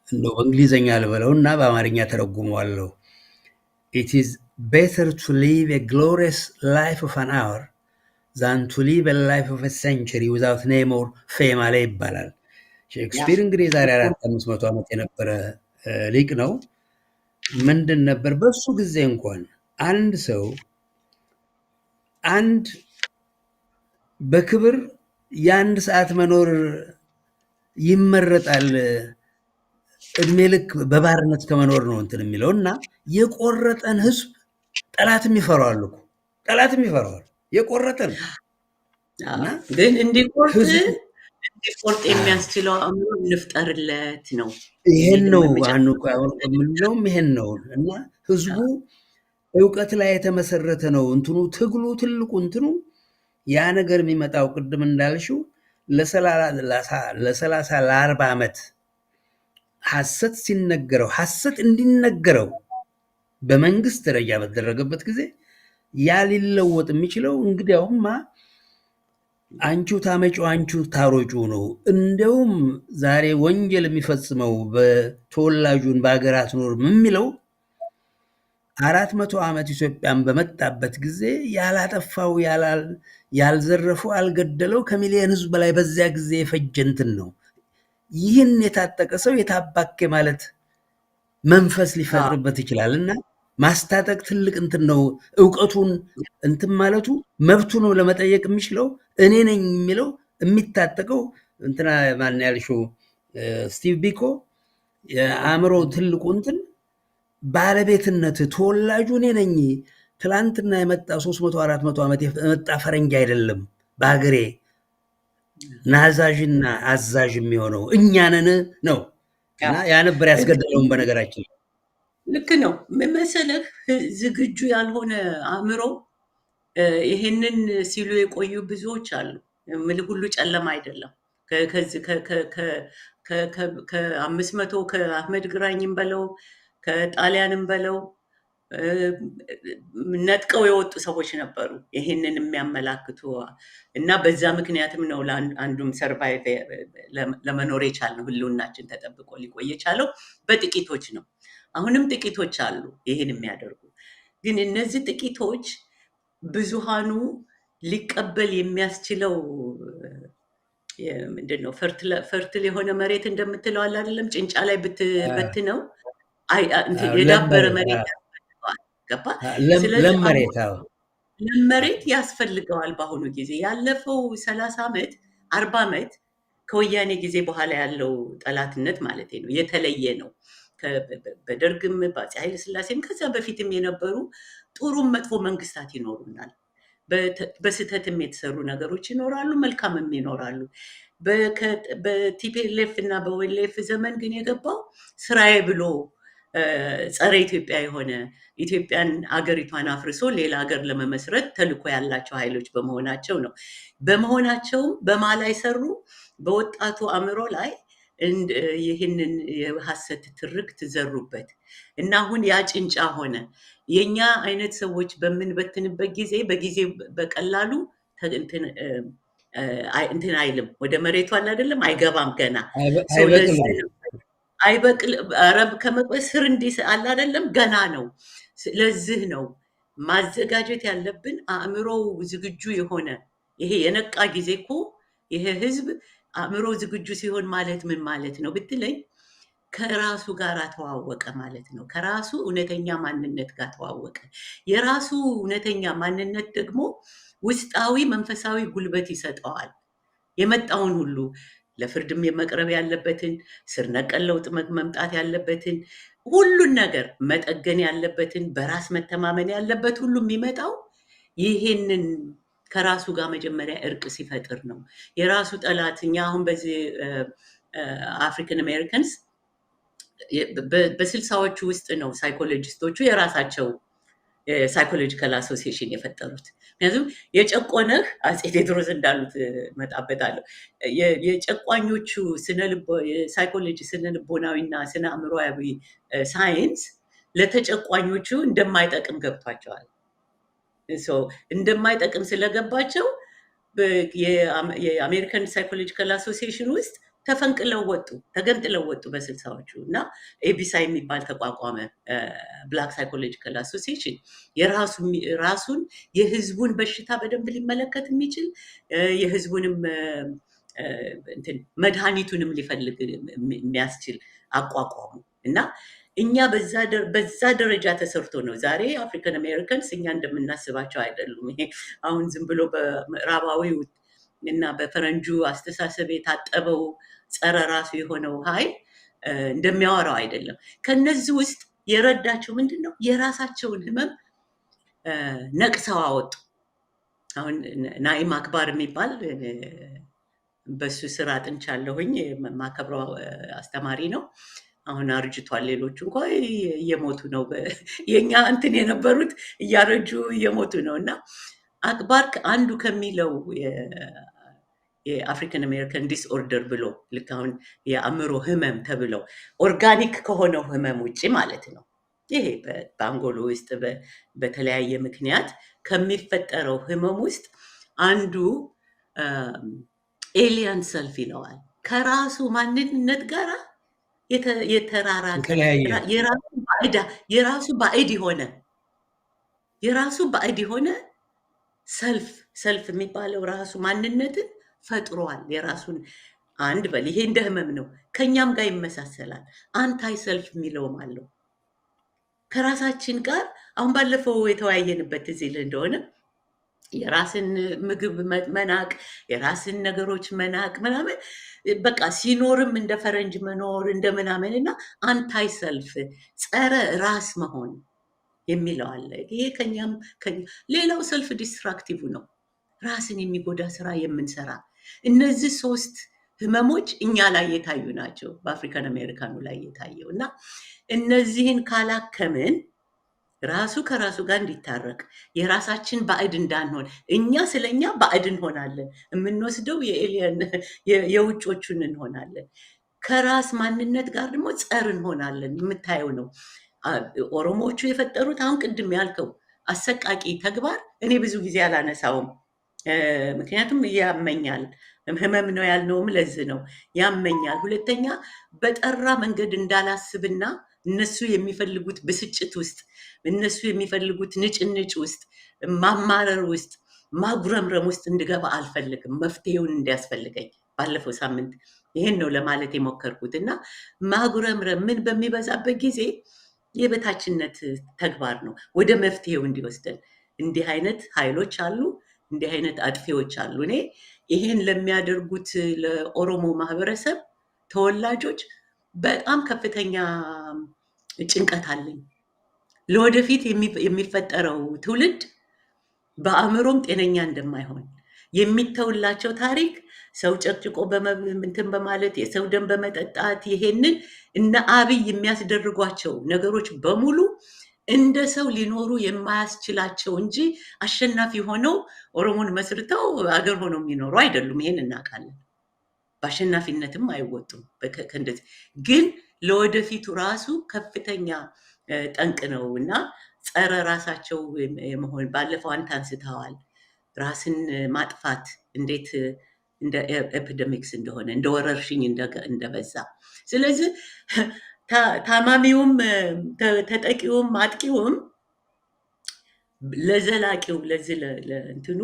እንደው በእንግሊዘኛ ልበለው እና በአማርኛ ተረጉመዋለሁ። It is better to live a glorious life of an hour than to live a life of a century without name or fame አለ ይባላል። ሼክስፒር እንግዲህ ዛሬ 400-500 ዓመት የነበረ ሊቅ ነው። ምንድን ነበር በሱ ጊዜ እንኳን አንድ ሰው በክብር የ1 ሰዓት መኖር ይመረጣል እድሜ ልክ በባርነት ከመኖር ነው እንትን የሚለው እና የቆረጠን ህዝብ ጠላትም ይፈራዋል እኮ ጠላትም ይፈራዋል የቆረጠን ግን እንዲቆርጥ እንዲቆርጥ የሚያስችለው አእምሮ እንፍጠርለት ነው። ይሄን ነው መጨረሻ የምንለውም ይሄን ነው። እና ህዝቡ እውቀት ላይ የተመሰረተ ነው እንትኑ ትግሉ ትልቁ እንትኑ ያ ነገር የሚመጣው ቅድም እንዳልሽው ለ30 ለ40 ዓመት ሐሰት ሲነገረው ሐሰት እንዲነገረው በመንግስት ደረጃ በተደረገበት ጊዜ ያ ሊለወጥ የሚችለው እንግዲያውማ አንቺው ታመጪው አንቺው ታሮጩ ነው። እንደውም ዛሬ ወንጀል የሚፈጽመው በተወላጁን በሀገር አትኖርም የሚለው 400 ዓመት ኢትዮጵያን በመጣበት ጊዜ ያላጠፋው ያልዘረፈው አልገደለው ከሚሊዮን ህዝብ በላይ በዚያ ጊዜ የፈጀ እንትን ነው። ይህን የታጠቀ ሰው የታባኬ ማለት መንፈስ ሊፈጥርበት ይችላል እና ማስታጠቅ ትልቅ እንትን ነው። እውቀቱን እንትን ማለቱ መብቱ ነው። ለመጠየቅ የሚችለው እኔ ነኝ የሚለው የሚታጠቀው እንትና ማን ያልሽው ስቲቭ ቢኮ የአእምሮ ትልቁ እንትን ባለቤትነት ተወላጁ እኔ ነኝ። ትላንትና የመጣ 300 400 ዓመት የመጣ ፈረንጅ አይደለም። በሀገሬ ናዛዥና አዛዥ የሚሆነው እኛንን ነው እና ያ ነበር ያስገደለውን። በነገራችን ልክ ነው መሰለህ። ዝግጁ ያልሆነ አእምሮ ይሄንን ሲሉ የቆዩ ብዙዎች አሉ። ምል ሁሉ ጨለማ አይደለም። ከዚህ ከ500 ከአህመድ ግራኝም በለው ከጣሊያንም በለው ነጥቀው የወጡ ሰዎች ነበሩ ይሄንን የሚያመላክቱ እና በዛ ምክንያትም ነው አንዱም ሰርቫይቭ ለመኖር የቻልነው ህልውናችን ተጠብቆ ሊቆይ የቻለው በጥቂቶች ነው። አሁንም ጥቂቶች አሉ ይሄን የሚያደርጉ። ግን እነዚህ ጥቂቶች ብዙሃኑ ሊቀበል የሚያስችለው ምንድነው ፈርትል የሆነ መሬት እንደምትለው አለ አይደለም፣ ጭንጫ ላይ ብትበትነው የዳበረ መሬት ያስፈልገዋል። ገባ? ለም መሬት ያስፈልገዋል። በአሁኑ ጊዜ ያለፈው 30 ዓመት 40 ዓመት ከወያኔ ጊዜ በኋላ ያለው ጠላትነት ማለት ነው የተለየ ነው። በደርግም በአፄ ኃይለ ሥላሴም ከዛ በፊትም የነበሩ ጥሩም መጥፎ መንግስታት ይኖሩናል። በስህተትም የተሰሩ ነገሮች ይኖራሉ፣ መልካምም ይኖራሉ። በቲፒኤልኤፍ እና በኦኤልኤፍ ዘመን ግን የገባው ስራዬ ብሎ ጸረ ኢትዮጵያ የሆነ ኢትዮጵያን አገሪቷን አፍርሶ ሌላ ሀገር ለመመስረት ተልዕኮ ያላቸው ኃይሎች በመሆናቸው ነው። በመሆናቸውም በማላይ ሰሩ በወጣቱ አእምሮ ላይ ይህንን የሐሰት ትርክት ዘሩበት እና አሁን ያ ጭንጫ ሆነ። የኛ አይነት ሰዎች በምንበትንበት ጊዜ በጊዜ በቀላሉ እንትን አይልም፣ ወደ መሬቱ አለ አይደለም፣ አይገባም። ገና አይበቅል አረብ ከመቅበስ ስር እንዲህ አለ አይደለም፣ ገና ነው። ስለዚህ ነው ማዘጋጀት ያለብን አእምሮው ዝግጁ የሆነ ይሄ የነቃ ጊዜ እኮ ይሄ ህዝብ አእምሮ ዝግጁ ሲሆን ማለት ምን ማለት ነው ብትለኝ፣ ከራሱ ጋር ተዋወቀ ማለት ነው። ከራሱ እውነተኛ ማንነት ጋር ተዋወቀ። የራሱ እውነተኛ ማንነት ደግሞ ውስጣዊ መንፈሳዊ ጉልበት ይሰጠዋል። የመጣውን ሁሉ ለፍርድም የመቅረብ ያለበትን ስር ነቀል ለውጥ መምጣት ያለበትን ሁሉን ነገር መጠገን ያለበትን በራስ መተማመን ያለበት ሁሉ የሚመጣው ይሄንን ከራሱ ጋር መጀመሪያ እርቅ ሲፈጥር ነው። የራሱ ጠላት እኛ አሁን በዚህ አፍሪካን አሜሪካንስ በ60ዎቹ ውስጥ ነው ሳይኮሎጂስቶቹ የራሳቸው ሳይኮሎጂካል አሶሲዬሽን የፈጠሩት። ምክንያቱም የጨቆነህ አፄ ቴዎድሮስ እንዳሉት መጣበታለሁ። የጨቋኞቹ ሳይኮሎጂ ስነልቦናዊና ስነ አእምሮዊ ሳይንስ ለተጨቋኞቹ እንደማይጠቅም ገብቷቸዋል። እንደማይጠቅም ስለገባቸው የአሜሪካን ሳይኮሎጂካል አሶሲዬሽን ውስጥ ተፈንቅለው ወጡ፣ ተገንጥለው ወጡ በ60ዎቹ እና ኤቢሳ የሚባል ተቋቋመ። ብላክ ሳይኮሎጂካል አሶሲዬሽን ራሱን የህዝቡን በሽታ በደንብ ሊመለከት የሚችል የህዝቡንም መድኃኒቱንም ሊፈልግ የሚያስችል አቋቋሙ እና እኛ በዛ ደረጃ ተሰርቶ ነው ዛሬ አፍሪካን አሜሪካንስ እኛ እንደምናስባቸው አይደሉም። ይሄ አሁን ዝም ብሎ በምዕራባዊው እና በፈረንጁ አስተሳሰብ የታጠበው ጸረ ራሱ የሆነው ኃይል እንደሚያወራው አይደለም። ከነዚህ ውስጥ የረዳቸው ምንድን ነው? የራሳቸውን ህመም ነቅሰው አወጡ። አሁን ናኢም አክባር የሚባል በሱ ስራ አጥንቻለሁኝ። የማከብረው አስተማሪ ነው። አሁን አርጅቷል። ሌሎቹ እንኳ እየሞቱ ነው። የኛ እንትን የነበሩት እያረጁ እየሞቱ ነው። እና አክባር አንዱ ከሚለው የአፍሪካን አሜሪካን ዲስኦርደር ብሎ ልክ አሁን የአእምሮ ህመም ተብለው ኦርጋኒክ ከሆነው ህመም ውጭ ማለት ነው። ይሄ በአንጎሎ ውስጥ በተለያየ ምክንያት ከሚፈጠረው ህመም ውስጥ አንዱ ኤሊያን ሰልፍ ይለዋል። ከራሱ ማንነት ጋር የተራራቀ የራሱ ባዕድ የሆነ ሰልፍ የሚባለው ራሱ ማንነትን ፈጥሯል። የራሱን አንድ በል ይሄ እንደ ህመም ነው። ከኛም ጋር ይመሳሰላል። አንታይ ሰልፍ የሚለውም አለው ከራሳችን ጋር። አሁን ባለፈው የተወያየንበት እዚህ እንደሆነ የራስን ምግብ መናቅ፣ የራስን ነገሮች መናቅ ምናምን በቃ ሲኖርም እንደ ፈረንጅ መኖር እንደ ምናምን እና አንታይ ሰልፍ ጸረ ራስ መሆን የሚለው አለ። ይሄ ከኛም ሌላው ሰልፍ ዲስትራክቲቭ ነው፣ ራስን የሚጎዳ ስራ የምንሰራ። እነዚህ ሶስት ህመሞች እኛ ላይ የታዩ ናቸው፣ በአፍሪካን አሜሪካኑ ላይ የታየው እና እነዚህን ካላከምን ራሱ ከራሱ ጋር እንዲታረቅ የራሳችን ባዕድ እንዳንሆን፣ እኛ ስለኛ ባዕድ እንሆናለን፣ የምንወስደው የኤሊየን የውጮቹን እንሆናለን። ከራስ ማንነት ጋር ደግሞ ጸር እንሆናለን። የምታየው ነው ኦሮሞዎቹ የፈጠሩት አሁን ቅድም ያልከው አሰቃቂ ተግባር እኔ ብዙ ጊዜ አላነሳውም፣ ምክንያቱም ያመኛል። ህመም ነው ያልነውም ለዚህ ነው፣ ያመኛል። ሁለተኛ በጠራ መንገድ እንዳላስብና እነሱ የሚፈልጉት ብስጭት ውስጥ፣ እነሱ የሚፈልጉት ንጭንጭ ውስጥ፣ ማማረር ውስጥ፣ ማጉረምረም ውስጥ እንድገባ አልፈልግም። መፍትሄውን እንዲያስፈልገኝ ባለፈው ሳምንት ይሄን ነው ለማለት የሞከርኩት። እና ማጉረምረም ምን በሚበዛበት ጊዜ የበታችነት ተግባር ነው፣ ወደ መፍትሄው እንዲወስደን። እንዲህ አይነት ኃይሎች አሉ፣ እንዲህ አይነት አጥፊዎች አሉ። እኔ ይሄን ለሚያደርጉት ለኦሮሞ ማህበረሰብ ተወላጆች በጣም ከፍተኛ ጭንቀት አለኝ። ለወደፊት የሚፈጠረው ትውልድ በአእምሮም ጤነኛ እንደማይሆን የሚተውላቸው ታሪክ ሰው ጨቅጭቆ እንትን በማለት የሰው ደም በመጠጣት ይሄንን እነ አብይ የሚያስደርጓቸው ነገሮች በሙሉ እንደ ሰው ሊኖሩ የማያስችላቸው እንጂ አሸናፊ ሆነው ኦሮሞን መስርተው አገር ሆነው የሚኖሩ አይደሉም። ይሄን እናውቃለን። በአሸናፊነትም አይወጡም። ከእንደዚህ ግን ለወደፊቱ ራሱ ከፍተኛ ጠንቅ ነው እና ጸረ ራሳቸው የመሆን ባለፈው አንተ አንስተዋል። ራስን ማጥፋት እንዴት እንደ ኤፒደሚክስ እንደሆነ እንደ ወረርሽኝ እንደበዛ። ስለዚህ ታማሚውም ተጠቂውም አጥቂውም ለዘላቂው ለዚህ ለእንትኑ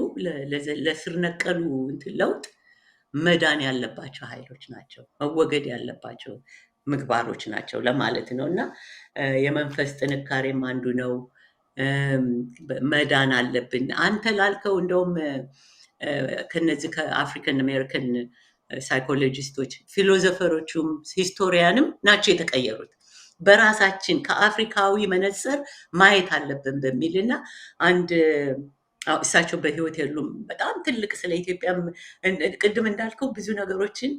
ለስር ነቀሉ እንትን ለውጥ መዳን ያለባቸው ኃይሎች ናቸው፣ መወገድ ያለባቸው ምግባሮች ናቸው ለማለት ነው። እና የመንፈስ ጥንካሬም አንዱ ነው። መዳን አለብን። አንተ ላልከው እንደውም ከነዚህ ከአፍሪካን አሜሪካን ሳይኮሎጂስቶች ፊሎዞፈሮቹም ሂስቶሪያንም ናቸው የተቀየሩት። በራሳችን ከአፍሪካዊ መነጽር ማየት አለብን በሚል እና አንድ እሳቸው በህይወት የሉም። በጣም ትልቅ ስለ ኢትዮጵያ ቅድም እንዳልከው ብዙ ነገሮችን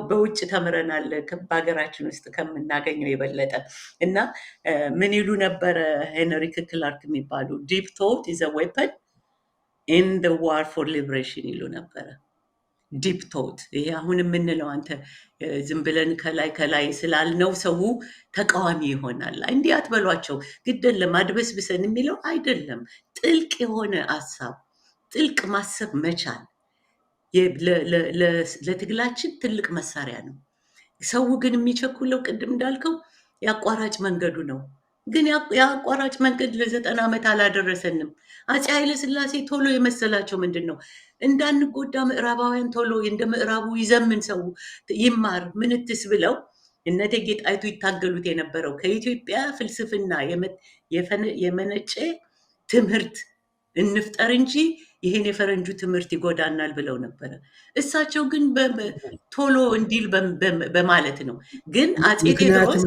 በውጭ ተምረናል በሀገራችን ውስጥ ከምናገኘው የበለጠ እና ምን ይሉ ነበረ ሄንሪክ ክላርክ የሚባሉ ዲፕ ቶት ኢዝ አ ዌፐን ኢን ዘ ዋር ፎር ሊበሬሽን ይሉ ነበረ። ዲፕ ቶት ይሄ አሁን የምንለው አንተ ዝም ብለን ከላይ ስላልነው ሰው ተቃዋሚ ይሆናል። እንዲህ አትበሏቸው ግደን ለማድበስብሰን የሚለው አይደለም። ጥልቅ የሆነ ሀሳብ፣ ጥልቅ ማሰብ መቻል ለትግላችን ትልቅ መሳሪያ ነው። ሰው ግን የሚቸኩለው ቅድም እንዳልከው የአቋራጭ መንገዱ ነው። ግን የአቋራጭ መንገድ ለ90 ዓመት አላደረሰንም። አፄ ኃይለሥላሴ ቶሎ የመሰላቸው ምንድን ነው? እንዳንጎዳ ምዕራባውያን ቶሎ እንደ ምዕራቡ ይዘምን ሰው ይማር ምንትስ ብለው እነ እቴጌ ጣይቱ ይታገሉት የነበረው ከኢትዮጵያ ፍልስፍና የመነጨ ትምህርት እንፍጠር እንጂ ይሄን የፈረንጁ ትምህርት ይጎዳናል ብለው ነበረ። እሳቸው ግን ቶሎ እንዲል በማለት ነው። ግን አፄ ቴዎድሮስ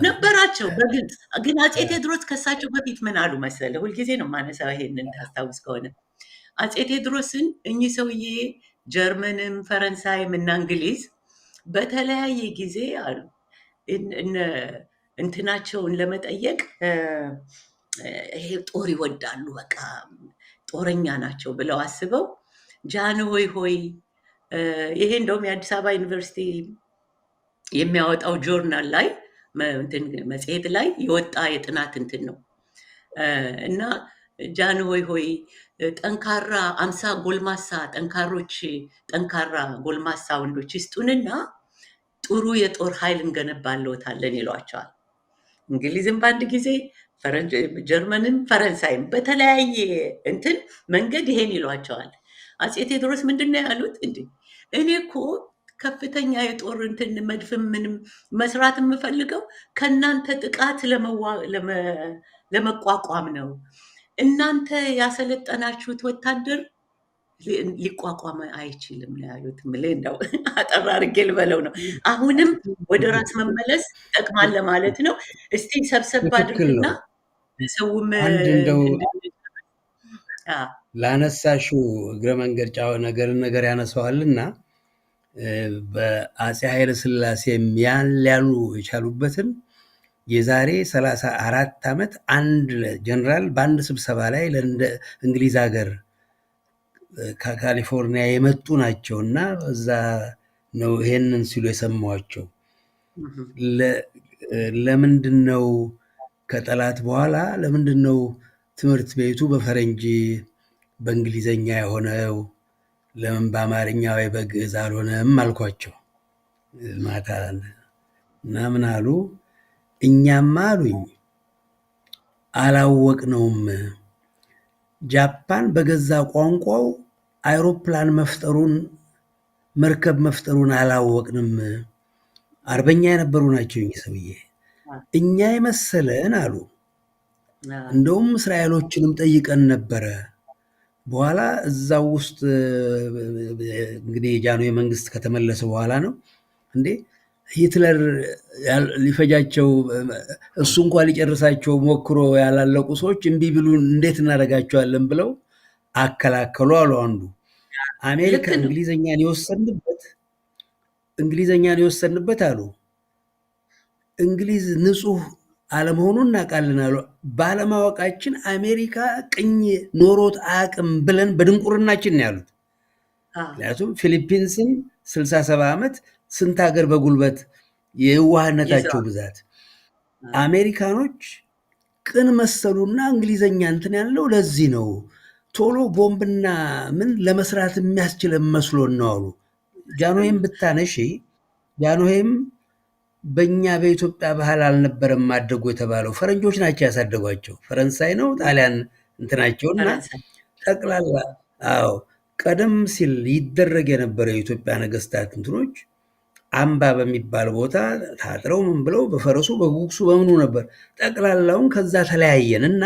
ነበራቸው በግልጽ። ግን አፄ ቴዎድሮስ ከእሳቸው በፊት ምን አሉ መሰለ? ሁልጊዜ ነው ማነሳው ይሄንን ታስታውስ ከሆነ አፄ ቴዎድሮስን እኚህ ሰውዬ ጀርመንም ፈረንሳይም እና እንግሊዝ በተለያየ ጊዜ አሉ እንትናቸውን ለመጠየቅ ይሄ ጦር ይወዳሉ፣ በቃ ጦረኛ ናቸው ብለው አስበው ጃንሆይ ሆይ ይሄ እንደውም የአዲስ አበባ ዩኒቨርሲቲ የሚያወጣው ጆርናል ላይ መጽሔት ላይ የወጣ የጥናት እንትን ነው እና ጃንሆይ ሆይ ጠንካራ 50 ጎልማሳ ጠንካራ ጎልማሳ ወንዶች ይስጡንና ጥሩ የጦር ኃይል እንገነባለታለን ይሏቸዋል። እንግሊዝም በአንድ ጊዜ ጀርመንም ፈረንሳይም በተለያየ እንትን መንገድ ይሄን ይሏቸዋል። አፄ ቴዎድሮስ ምንድን ነው ያሉት? እንዴ እኔ እኮ ከፍተኛ የጦር እንትን መድፍም ምንም መስራት የምፈልገው ከእናንተ ጥቃት ለመቋቋም ነው። እናንተ ያሰለጠናችሁት ወታደር ሊቋቋም አይችልም ነው ያሉት። እንደው አጠር አድርጌ ልበለው ነው። አሁንም ወደ ራስ መመለስ ይጠቅማል ለማለት ነው። እስቲ ሰብሰብ አድርግና ሰውም እንደው ላነሳሽው እግረ መንገድ ነገር ያነሳዋልና በአፄ ኃይለ ሥላሴም ያን ሊያሉ የቻሉበትን የዛሬ 34 ዓመት አንድ ጀነራል በአንድ ስብሰባ ላይ እንግሊዝ ሀገር ከካሊፎርኒያ የመጡ ናቸው እና እዛ ነው ይሄንን ሲሉ የሰማኋቸው። ለምንድን ነው ከጠላት በኋላ ለምንድን ነው ትምህርት ቤቱ በፈረንጅ በእንግሊዘኛ የሆነው? ለምን በአማርኛ ወይ በግዕዝ አልሆነም አልኳቸው ማታ። እና ምን አሉ? እኛማ አሉኝ አላወቅነውም። ጃፓን በገዛ ቋንቋው አይሮፕላን መፍጠሩን መርከብ መፍጠሩን አላወቅንም። አርበኛ የነበሩ ናቸው እኚህ ሰውዬ። እኛ የመሰለን አሉ እንደውም እስራኤሎችንም ጠይቀን ነበረ። በኋላ እዛው ውስጥ እንግዲህ የጃንሆይ መንግስት ከተመለሰ በኋላ ነው እንዴ ሂትለር ሊፈጃቸው እሱ እንኳን ሊጨርሳቸው ሞክሮ ያላለቁ ሰዎች እምቢ ብሉን እንዴት እናደርጋቸዋለን ብለው አከላከሉ አሉ አንዱ። አሜሪካ እንግሊዘኛን የወሰንበት አሉ እንግሊዝ ንጹህ አለመሆኑን እናውቃለን አሉ። ባለማወቃችን አሜሪካ ቅኝ ኖሮት አያውቅም ብለን በድንቁርናችን ነው ያሉት። ምክንያቱም ፊሊፒንስን 67 ዓመት ስንት ሀገር በጉልበት የዋህነታቸው ብዛት አሜሪካኖች ቅን መሰሉና እንግሊዘኛ እንትን ያለው ለዚህ ነው ቶሎ ቦምብና ምን ለመስራት የሚያስችለን መስሎን ነው አሉ። ጃንሆይም ብታነሺ ጃንሆይም በእኛ በኢትዮጵያ ባህል አልነበረም ማደጉ የተባለው። ፈረንጆች ናቸው ያሳደጓቸው። ፈረንሳይ ነው ጣሊያን እንትናቸውና ጠቅላላ አዎ ቀደም ሲል ይደረግ የነበረው የኢትዮጵያ ነገስታት እንትኖች አምባ በሚባል ቦታ ታጥረው ምን ብለው በፈረሱ በጉግሱ በምኑ ነበር። ጠቅላላውን ከዛ ተለያየን እና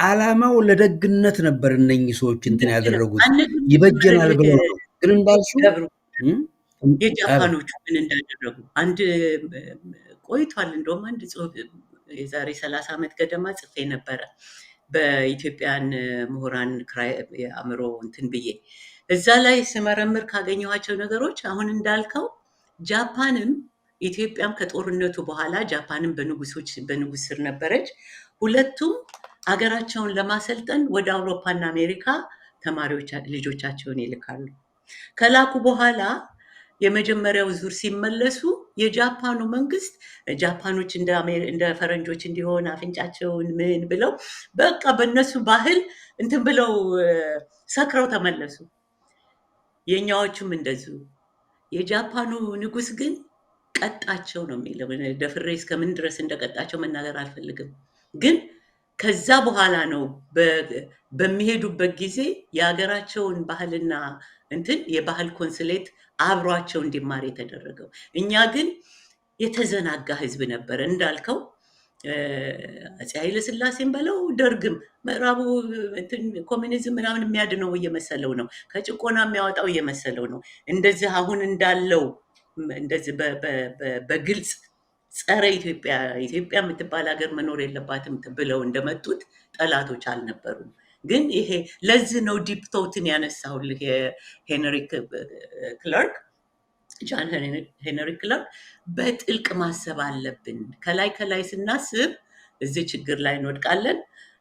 አላማው ለደግነት ነበር። እነኚህ ሰዎች እንትን ያደረጉት ይበጀናል ብለው ነው። ግን እንዳልሽው የጃፓኖቹ ምን እንዳደረጉ አንድ ቆይቷል። እንደውም አንድ ጽሁፍ የዛሬ 30 ዓመት ገደማ ጽፌ ነበረ በኢትዮጵያን ምሁራን የአእምሮ እንትን ብዬ እዛ ላይ ስመረምር ካገኘኋቸው ነገሮች አሁን እንዳልከው ጃፓንም ኢትዮጵያም ከጦርነቱ በኋላ ጃፓንም በንጉስ ስር ነበረች። ሁለቱም ሀገራቸውን ለማሰልጠን ወደ አውሮፓና አሜሪካ ተማሪዎች ልጆቻቸውን ይልካሉ። ከላኩ በኋላ የመጀመሪያው ዙር ሲመለሱ የጃፓኑ መንግስት ጃፓኖች እንደ ፈረንጆች እንዲሆን አፍንጫቸውን ምን ብለው በቃ በእነሱ ባህል እንትን ብለው ሰክረው ተመለሱ። የኛዎቹም እንደዚሁ። የጃፓኑ ንጉስ ግን ቀጣቸው ነው የሚለው። ደፍሬ እስከምን ድረስ እንደቀጣቸው መናገር አልፈልግም። ግን ከዛ በኋላ ነው በሚሄዱበት ጊዜ የሀገራቸውን ባህልና እንትን የባህል ኮንስሌት አብሯቸው እንዲማር የተደረገው። እኛ ግን የተዘናጋ ህዝብ ነበረ እንዳልከው። አፄ ኃይለ ሥላሴን በለው ደርግም ምዕራቡ ኮሚኒዝም ምናምን የሚያድነው እየመሰለው ነው፣ ከጭቆና የሚያወጣው እየመሰለው ነው። እንደዚህ አሁን እንዳለው እንደዚህ በግልጽ ጸረ ኢትዮጵያ የምትባል ሀገር መኖር የለባትም ብለው እንደመጡት ጠላቶች አልነበሩም። ግን ይሄ ለዚህ ነው ዲፕ ቶትን ያነሳሁልህ የሄንሪ ክለርክ ጃን ሄንሪ ክለርክ በጥልቅ ማሰብ አለብን። ከላይ ከላይ ስናስብ እዚህ ችግር ላይ እንወድቃለን።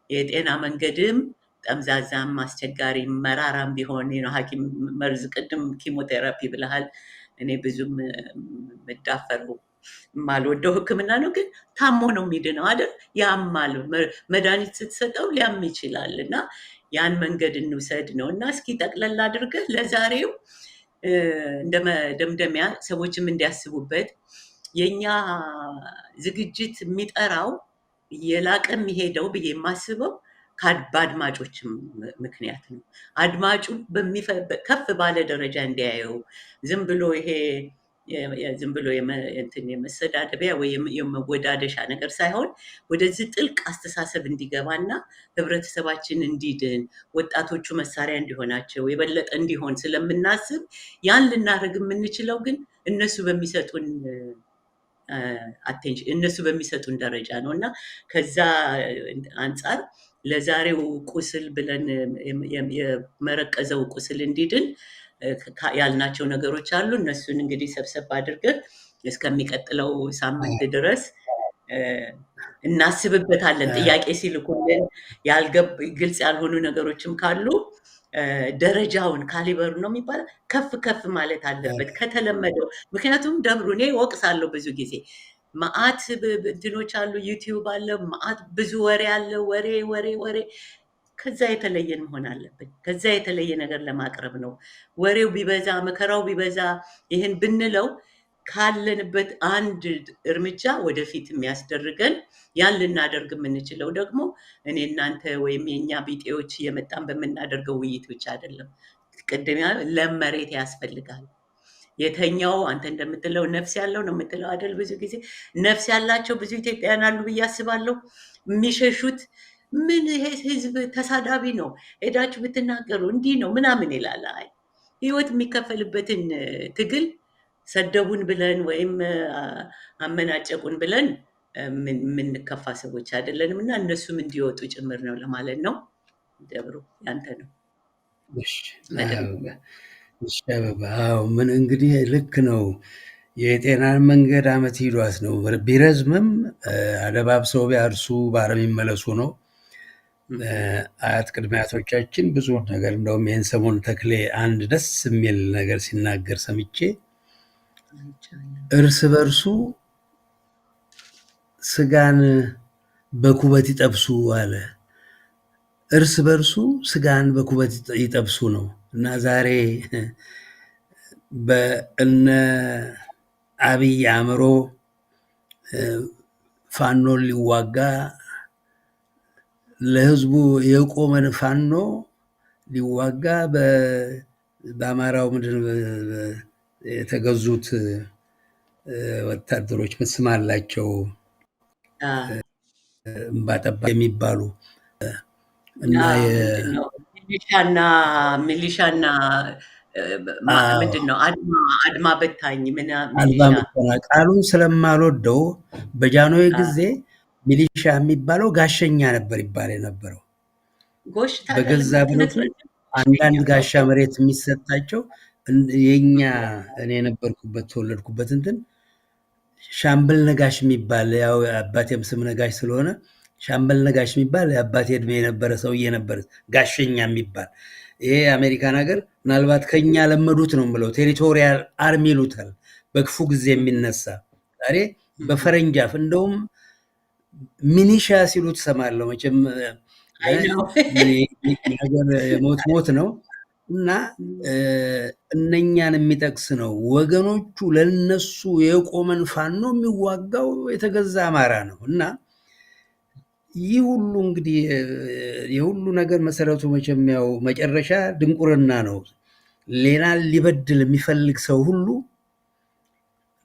የጤና መንገድም ጠምዛዛም አስቸጋሪ መራራም ቢሆን ሐኪም መርዝ ቅድም ኪሞቴራፒ ብለሃል። እኔ ብዙም የምዳፈረው የማልወደው ሕክምና ነው፣ ግን ታሞ ነው የሚድነው አይደል? ያማል። መድኃኒት ስትሰጠው ሊያም ይችላል እና ያን መንገድ እንውሰድ ነው እና እስኪ ጠቅለል አድርገህ ለዛሬው እንደ መደምደሚያ ሰዎችም እንዲያስቡበት የኛ ዝግጅት የሚጠራው የላቀ የሚሄደው ብዬ የማስበው በአድማጮችም ምክንያት ነው። አድማጩ ከፍ ባለ ደረጃ እንዲያየው ዝም ብሎ ይሄ ዝም ብሎ የመሰዳደቢያ ወይ የመወዳደሻ ነገር ሳይሆን ወደዚህ ጥልቅ አስተሳሰብ እንዲገባና ህብረተሰባችን እንዲድን ወጣቶቹ መሳሪያ እንዲሆናቸው የበለጠ እንዲሆን ስለምናስብ ያን ልናደርግ የምንችለው ግን እነሱ በሚሰጡን አቴንሽን እነሱ በሚሰጡን ደረጃ ነው እና ከዛ አንጻር ለዛሬው ቁስል ብለን የመረቀዘው ቁስል እንዲድን ያልናቸው ነገሮች አሉ። እነሱን እንግዲህ ሰብሰብ አድርገን እስከሚቀጥለው ሳምንት ድረስ እናስብበታለን። ጥያቄ ሲልኩልን ግልጽ ያልሆኑ ነገሮችም ካሉ ደረጃውን ካሊበሩ ነው የሚባለው ከፍ ከፍ ማለት አለበት ከተለመደው። ምክንያቱም ደብሩ እኔ ወቅሳለሁ ብዙ ጊዜ መዓት እንትኖች አሉ፣ ዩቲዩብ አለ፣ መዓት ብዙ ወሬ አለ፣ ወሬ ወሬ ወሬ። ከዛ የተለየን መሆን አለብን። ከዛ የተለየ ነገር ለማቅረብ ነው። ወሬው ቢበዛ መከራው ቢበዛ ይህን ብንለው ካለንበት አንድ እርምጃ ወደፊት የሚያስደርገን ያን ልናደርግ የምንችለው ደግሞ እኔ እናንተ ወይም የኛ ቢጤዎች እየመጣን በምናደርገው ውይይት ብቻ አይደለም። ቅድሚያ ለመሬት ያስፈልጋል። የተኛው አንተ እንደምትለው ነፍስ ያለው ነው የምትለው አይደል? ብዙ ጊዜ ነፍስ ያላቸው ብዙ ኢትዮጵያውያን አሉ ብዬ አስባለሁ። የሚሸሹት ምን ይሄ ህዝብ ተሳዳቢ ነው፣ ሄዳችሁ ብትናገሩ እንዲህ ነው ምናምን ይላል። አይ ህይወት የሚከፈልበትን ትግል ሰደቡን ብለን ወይም አመናጨቁን ብለን የምንከፋ ሰዎች አይደለንም እና እነሱም እንዲወጡ ጭምር ነው ለማለት ነው። ደብሩ ያንተ ነው። ምን እንግዲህ ልክ ነው። የጤናን መንገድ አመት ሂዷት ነው ቢረዝምም አደባብሰው ቢያርሱ በአረም ይመለሱ ነው። አያት ቅድመ አያቶቻችን ብዙ ነገር እንደውም ይህን ሰሞን ተክሌ አንድ ደስ የሚል ነገር ሲናገር ሰምቼ እርስ በርሱ ስጋን በኩበት ይጠብሱ አለ። እርስ በርሱ ስጋን በኩበት ይጠብሱ ነው እና ዛሬ በእነ አብይ አእምሮ ፋኖን ሊዋጋ ለህዝቡ የቆመን ፋኖ ሊዋጋ በአማራው ምድር የተገዙት ወታደሮች ስም አላቸው እምባጠባ የሚባሉ እና ሚሊሻና ምንድን ነው አድማ በታኝ ቃሉን ስለማልወደው በጃንሆይ ጊዜ ሚሊሻ የሚባለው ጋሸኛ ነበር ይባል የነበረው። በገዛ ብሎት አንዳንድ ጋሻ መሬት የሚሰጣቸው የኛ እኔ የነበርኩበት ተወለድኩበት እንትን ሻምበል ነጋሽ የሚባል ያው አባቴም ስም ነጋሽ ስለሆነ ሻምበል ነጋሽ የሚባል የአባቴ እድሜ የነበረ ሰውዬ ነበር ጋሸኛ የሚባል። ይሄ አሜሪካን ሀገር ምናልባት ከኛ ለመዱት ነው ብለው ቴሪቶሪያል አርሚ ይሉታል። በክፉ ጊዜ የሚነሳ ዛሬ በፈረንጃፍ እንደውም ሚኒሻ ሲሉ ትሰማለሁ። መቼም የሞት ሞት ነው እና እነኛን የሚጠቅስ ነው። ወገኖቹ ለነሱ የቆመን ፋኖ የሚዋጋው የተገዛ አማራ ነው እና ይህ ሁሉ እንግዲህ የሁሉ ነገር መሰረቱ መቼም ያው መጨረሻ ድንቁርና ነው። ሌላ ሊበድል የሚፈልግ ሰው ሁሉ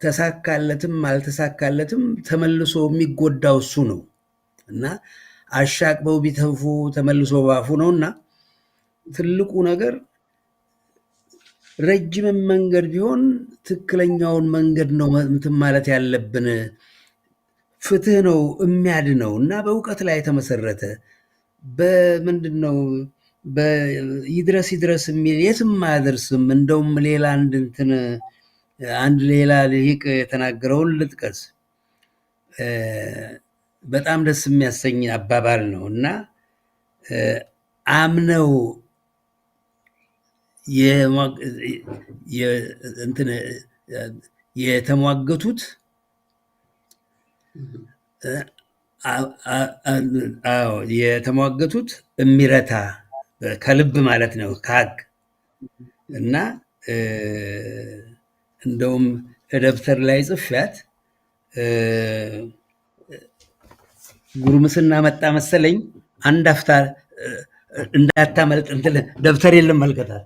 ተሳካለትም አልተሳካለትም ተመልሶ የሚጎዳው እሱ ነው እና አሻቅበው ቢተፉ ተመልሶ ባፉ ነው እና ትልቁ ነገር ረጅም መንገድ ቢሆን ትክክለኛውን መንገድ ነው እንትን ማለት ያለብን። ፍትህ ነው የሚያድነው እና በእውቀት ላይ የተመሰረተ በምንድን ነው ይድረስ ይድረስ የሚል የትም አያደርስም። እንደውም ሌላ አንድ ሌላ ልሂቅ የተናገረውን ልጥቀስ። በጣም ደስ የሚያሰኝ አባባል ነው እና አምነው የተሟገቱት የሚረታ ከልብ ማለት ነው ከሀቅ እና እንደውም ደብተር ላይ ጽፌያት ጉርምስና መጣ መሰለኝ አንድ አፍታ እንዳታመልጥ ደብተር የለም መልከታል።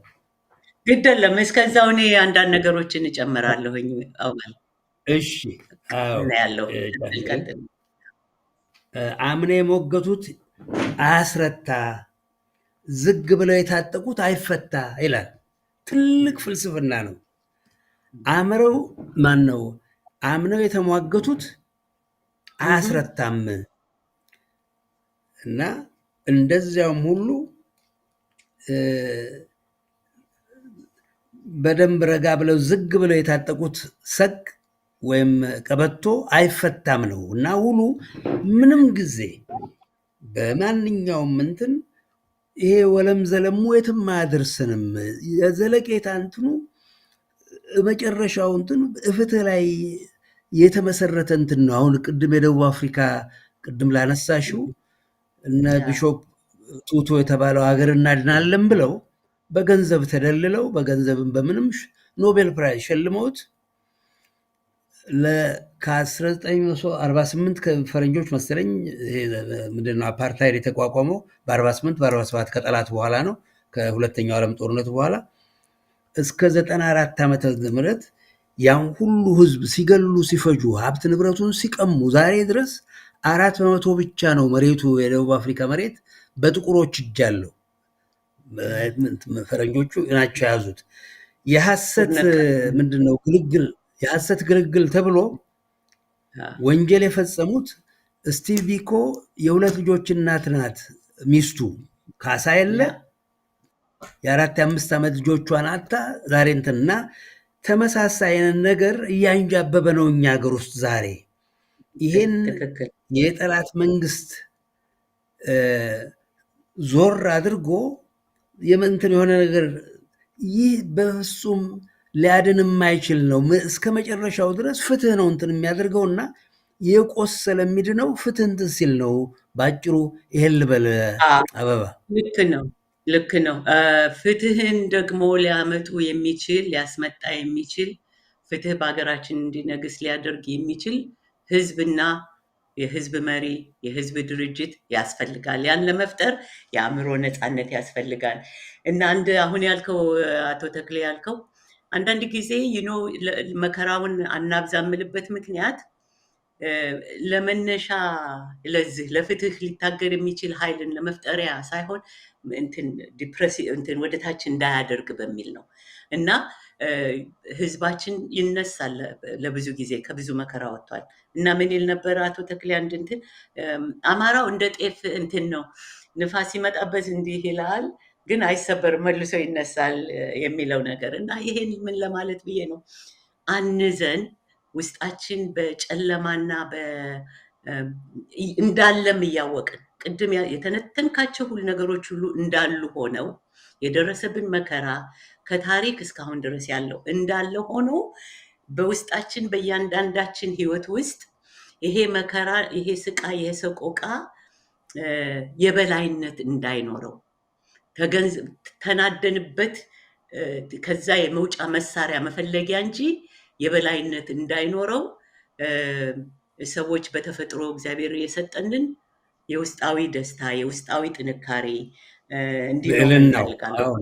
ግድ የለም እስከዛው እኔ አንዳንድ ነገሮችን እጨምራለሁኝ። አውቃል። እሺ ያለው አምነ የሞገቱት አያስረታ፣ ዝግ ብለው የታጠቁት አይፈታ ይላል። ትልቅ ፍልስፍና ነው። አምነው የተሟገቱት አያስረታም እና እንደዚያውም ሁሉ በደንብ ረጋ ብለው ዝግ ብለው የታጠቁት ሰቅ ወይም ቀበቶ አይፈታም ነው እና ውሉ ምንም ጊዜ በማንኛውም ይሄ ወለም ዘለሙ የትም አያደርስንም። የዘለቄታ መጨረሻው ፍትህ ላይ የተመሰረተ ነው። አሁን ቅድም የደቡብ አፍሪካ ቅድም ላነሳሽው እነ ቢሾፕ ቱቱ የተባለው ሀገር እናድናለን ብለው በገንዘብ ተደልለው በገንዘብም በምንም ኖቤል ፕራይዝ ሸልመውት ከ1948 ከፈረንጆች መሰለኝ ምንድነው አፓርታይድ የተቋቋመው በ48 በ47 ከጠላት በኋላ ነው፣ ከሁለተኛው ዓለም ጦርነት በኋላ እስከ 94 ዓመተ ምህረት ያን ሁሉ ህዝብ ሲገሉ ሲፈጁ ሀብት ንብረቱን ሲቀሙ ዛሬ ድረስ 4% ብቻ ነው መሬቱ የደቡብ አፍሪካ መሬት በጥቁሮች እጅ ያለው። ፈረንጆቹ ናቸው የያዙት። የሐሰት ምንድነው የሐሰት ግልግል ተብሎ ወንጀል የፈጸሙት ስቲቭ ቢኮ የሁለት ልጆች እናት ናት ሚስቱ ካሳ የለ የ4 የ5 ዓመት ልጆቿን አታ ዛሬ እና ተመሳሳይ ነገር እያንጃበበ ነው እኛ ሀገር ውስጥ ዛሬ። ይሄን የጠላት መንግስት ዞር አድርጎ የሆነ ነገር ይህ በፍጹም ሊያድን የማይችል ነው። እስከ መጨረሻው ድረስ ፍትህ ነው የሚያደርገውና የቆሰለ የሚድነው ፍትህ ሲል ነው። ባጭሩ ይሄን ልበል አበባ። ልክ ነው። ፍትህን ደግሞ ሊያመጡ የሚችል ሊያስመጣ የሚችል ፍትህ በሀገራችን እንዲነግስ ሊያደርግ የሚችል ህዝብና የህዝብ መሪ የህዝብ ድርጅት ያስፈልጋል። ያን ለመፍጠር የአእምሮ ነፃነት ያስፈልጋል እና አሁን ያልከው አቶ ተክሌ ያልከው አንዳንድ ጊዜ መከራውን አናብዛ የምልበት ምክንያት ለመነሻ ለፍትህ ሊታገር የሚችል ኃይልን ለመፍጠሪያ ሳይሆን ወደታች እንዳያደርግ በሚል ነው እና ህዝባችን ይነሳል። ለብዙ ጊዜ ከብዙ መከራ ወጥቷል እና ምን ይል ነበር አቶ ተክሌ አንድ አማራው እንደ ጤፍ ነው፣ ንፋስ ሲመጣበት እንዲህ ይላል ግን አይሰበርም መልሶ ይነሳል የሚለው ነገር እና ይሄን ምን ለማለት ብዬ ነው፣ አንዘን ውስጣችን በጨለማና እንዳለም እያወቅን ቅድም የተነተንካቸው ሁሉ ነገሮች ሁሉ እንዳሉ ሆነው የደረሰብን መከራ ከታሪክ እስካሁን ድረስ ያለው እንዳለ ሆኖ በውስጣችን በእያንዳንዳችን ህይወት ውስጥ ይሄ መከራ፣ ይሄ ስቃይ፣ ይሄ ሰቆቃ የበላይነት እንዳይኖረው ተናደንበት ከዛ የመውጫ መሳሪያ መፈለጊያ እንጂ የበላይነት እንዳይኖረው ሰዎች በተፈጥሮ እግዚአብሔር የሰጠንን የውስጣዊ ደስታ የውስጣዊ ጥንካሬ እንዲኖር እንፈልጋለሁ።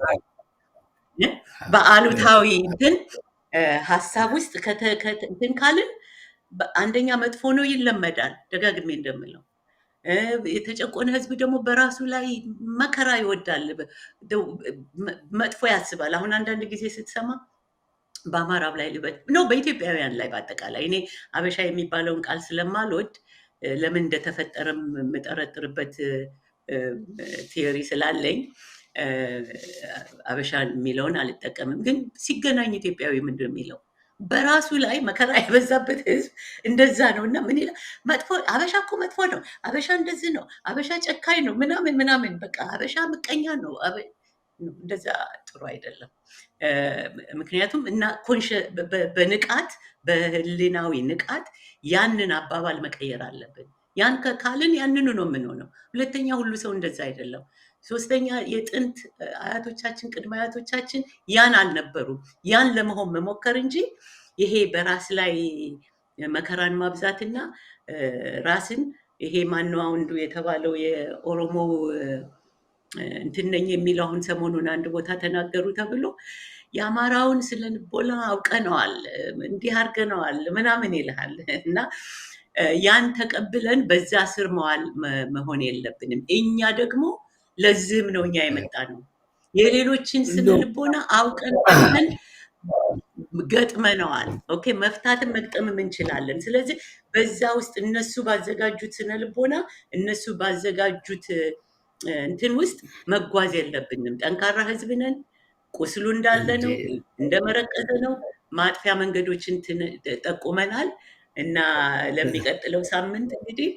በአሉታዊ ሀሳብ ውስጥ ካልን አንደኛ መጥፎ ነው፣ ይለመዳል። ደጋግሜ እንደምለው የተጨቆነ ህዝብ ደግሞ በራሱ ላይ መከራ ይወዳል፣ መጥፎ ያስባል። አሁን አንዳንድ ጊዜ ስትሰማ በአማራው ላይ ነው በኢትዮጵያውያን ላይ በአጠቃላይ እኔ አበሻ የሚባለውን ቃል ስለማልወድ ለምን እንደተፈጠረም የምጠረጥርበት ቲዮሪ ስላለኝ አበሻ የሚለውን አልጠቀምም። ግን ሲገናኝ ኢትዮጵያዊ ምንድን የሚለው በራሱ ላይ መከራ የበዛበት ህዝብ እንደዛ ነው። እና ምን ይላል? መጥፎ አበሻ እኮ መጥፎ ነው፣ አበሻ እንደዚህ ነው፣ አበሻ ጨካኝ ነው፣ ምናምን ምናምን፣ በቃ አበሻ ምቀኛ ነው። እንደዛ ጥሩ አይደለም። ምክንያቱም እና በንቃት በህሊናዊ ንቃት ያንን አባባል መቀየር አለብን። ያን ካልን ያንኑ ነው የምንሆነው። ሁለተኛ ሁሉ ሰው እንደዛ አይደለም። ሶስተኛ የጥንት አያቶቻችን ቅድመ አያቶቻችን ያን አልነበሩም። ያን ለመሆን መሞከር እንጂ ይሄ በራስ ላይ መከራን ማብዛትና ራስን ይሄ ማነው አንዱ የተባለው የኦሮሞ እንትን ነኝ የሚለው አሁን ሰሞኑን አንድ ቦታ ተናገሩ ተብሎ የአማራውን ስነ ልቦና አውቀነዋል፣ እንዲህ አድርገነዋል ምናምን ይልሃል። እና ያን ተቀብለን በዛ ስር መሆን የለብንም። እኛ ደግሞ ለዚህም ነው እኛ የመጣ ነው የሌሎችን ስነ ልቦና አውቀን ገጥመነዋል። ኦኬ መፍታትን መግጠምም እንችላለን። ስለዚህ በዛ ውስጥ እነሱ ባዘጋጁት ስነ ልቦና እነሱ ባዘጋጁት እንትን ውስጥ መጓዝ የለብንም። ጠንካራ ህዝብ ነን። ቁስሉ እንዳለ ነው፣ እንደመረቀዘ ነው። ማጥፊያ መንገዶችን ጠቁመናል እና ለሚቀጥለው ሳምንት እንግዲህ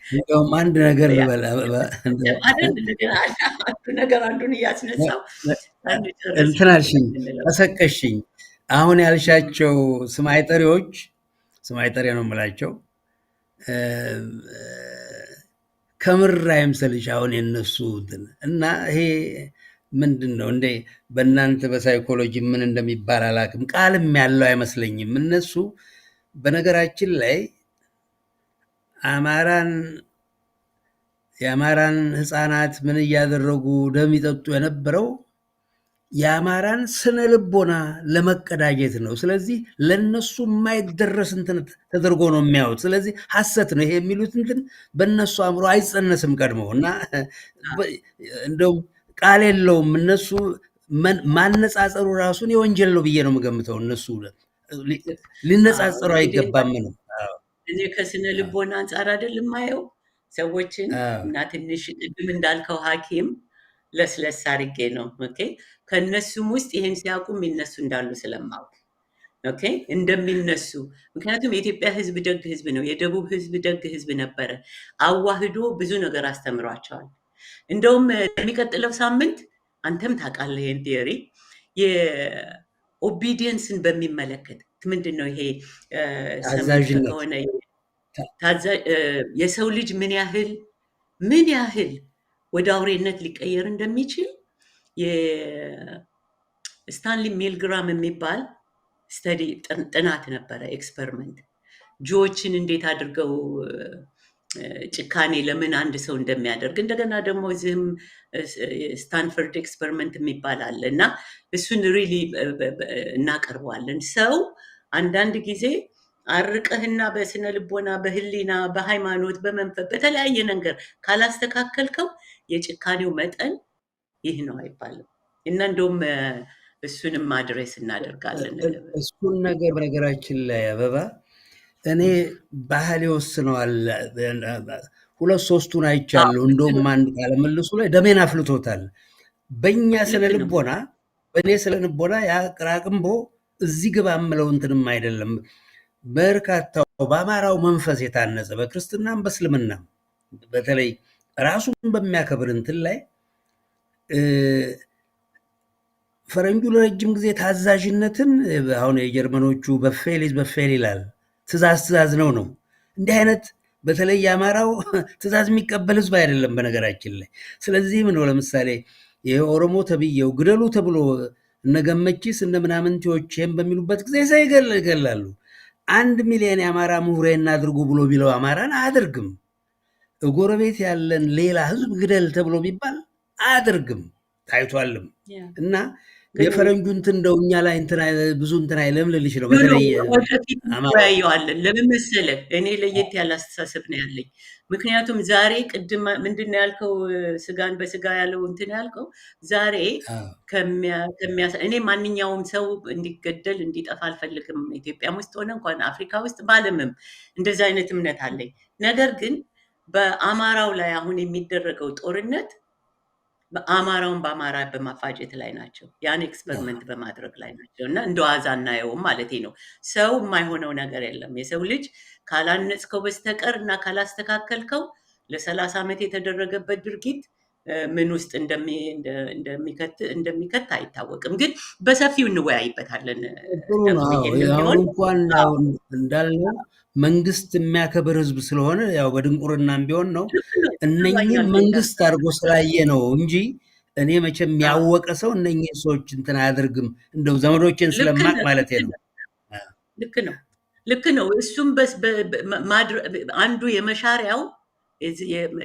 እንደውም አንድ ነገር ልበል። አንዱን እያስነሳው እንትን አልሽኝ፣ ቀሰቀሽኝ። አሁን ያልሻቸው ስም አይጠሪዎች፣ ስም አይጠሪ ነው የምላቸው፣ ከምር አይምሰልሽ አሁን የነሱ እና ይሄ ምንድን ነው እንዴ? በእናንተ በሳይኮሎጂ ምን እንደሚባል አላውቅም፣ ቃልም ያለው አይመስለኝም። እነሱ በነገራችን ላይ የአማራን ህፃናት ምን እያደረጉ ደም ይጠጡ የነበረው የአማራን ስነ ልቦና ለመቀዳጀት ነው። ስለዚህ ለነሱ የማይደረስ እንትን ተደርጎ ነው የሚያዩት። ስለዚህ ሐሰት ነው ይሄ የሚሉት እንትን በእነሱ አእምሮ አይጸነስም ቀድሞ እና እንደውም ቃል የለውም። እነሱ ማነጻጸሩ ራሱን የወንጀል ነው ብዬ ነው የምገምተው። እነሱ ሊነጻጸሩ አይገባም ነው። እኔ ከስነ ልቦና አንጻር አይደል የማየው ሰዎችን እና ትንሽ ቅድም እንዳልከው ሐኪም ለስለስ አድርጌ ነው። ኦኬ ከነሱም ውስጥ ይሄን ሲያውቁ የሚነሱ እንዳሉ ስለማውቅ ኦኬ እንደሚነሱ። ምክንያቱም የኢትዮጵያ ህዝብ ደግ ህዝብ ነው። የደቡብ ህዝብ ደግ ህዝብ ነበረ። አዋህዶ ብዙ ነገር አስተምሯቸዋል። እንደውም የሚቀጥለው ሳምንት አንተም ታውቃለህ ይሄን ቲዮሪ የኦቢዲየንስን በሚመለከት ምንድን ነው ይሄ ከሆነ የሰው ልጅ ምን ያህል ወደ አውሬነት ሊቀየር እንደሚችል የስታንሊ ሚልግራም የሚባል ስተዲ ጥናት ነበረ፣ ኤክስፐሪመንት። ጆዎችን እንዴት አድርገው ጭካኔ ለምን አንድ ሰው እንደሚያደርግ እንደገና ደግሞ እዚህም ስታንፈርድ ኤክስፐሪመንት የሚባል አለ እና እሱን ሪሊ እናቀርበዋለን። ሰው አንዳንድ ጊዜ አርቀህና በስነ ልቦና በህሊና በሃይማኖት በመንፈስ በተለያየ ነገር ካላስተካከልከው የጭካኔው መጠን ይህ ነው አይባልም። እና እንደውም እሱንም አድሬስ እናደርጋለን። እሱን ነገር በነገራችን ላይ አበባ እኔ ባህል ይወስነዋል። ሁለት ሶስቱን አይቻለሁ። እንደውም አንድ ቃለመልሱ ላይ ደሜን አፍልቶታል። በእኛ ስነ ልቦና በእኔ ስነ ልቦና ያ ቅራቅንቦ እዚህ ግባ የምለው እንትንም አይደለም። በርካታው በአማራው መንፈስ የታነጸ በክርስትናም በእስልምናም በተለይ ራሱን በሚያከብር እንትን ላይ ፈረንጁ ለረጅም ጊዜ ታዛዥነትን አሁን የጀርመኖቹ በፌል ይላል። ትእዛዝ ነው። እንዲህ አይነት በተለይ የአማራው ትእዛዝ የሚቀበል ህዝብ አይደለም በነገራችን ላይ። ስለዚህም ነው ለምሳሌ የኦሮሞ ተብዬው ግደሉ ተብሎ እነገመቺስ እነ ምናምንቴዎች ይህም በሚሉበት ጊዜ ሰው ይገላሉ። 1 ሚሊዮን የአማራ ምሁራን አድርጉ ብሎ ቢለው አማራን አያደርግም። ጎረቤት ያለን ሌላ ህዝብ ግደል ተብሎ ቢባል አያደርግም፣ ታይቷልም። እና የፈረንጁ እንትን እንደው እኛ ላይ ብዙ እንትን አይለም ልልሽ ነው። በተለይ ወደፊት ያየዋለን። ለምን መሰለህ እኔ ለየት ያለ አስተሳሰብ ነው ያለኝ። ምክንያቱም ዛሬ ቅድም ምንድን ነው ያልከው፣ ስጋን በስጋ ያለው እንትን ያልከው ዛሬ እኔ ማንኛውም ሰው እንዲገደል እንዲጠፋ አልፈልግም። ኢትዮጵያም ውስጥ ሆነ እንኳን አፍሪካ ውስጥ በዓለምም እንደዚ አይነት እምነት አለኝ። ነገር ግን በአማራው ላይ አሁን የሚደረገው ጦርነት አማራውን በአማራ በማፋጀት ላይ ናቸው። ያን ኤክስፐሪመንት በማድረግ ላይ ናቸው እና እንደ ዋዛ እናየውም ማለት ነው። ሰው የማይሆነው ነገር የለም። የሰው ልጅ ካላነጽከው በስተቀር እና ካላስተካከልከው ለ30 ዓመት የተደረገበት ድርጊት ምን ውስጥ እንደሚከት አይታወቅም። ግን በሰፊው እንወያይበታለን። ጥሩ ነው። አሁን እንኳን እንዳልነው መንግስት የሚያከብር ህዝብ ስለሆነ ያው በድንቁርናም ቢሆን ነው እነኝህን መንግስት አድርጎ ስላየ ነው እንጂ እኔ መቼም ያወቀ ሰው እነኝህ ሰዎች እንትን አያደርግም። እንደው ዘመዶችን ስለማቅ ማለት ነው። ልክ ነው። እሱም አንዱ የመሻሪያው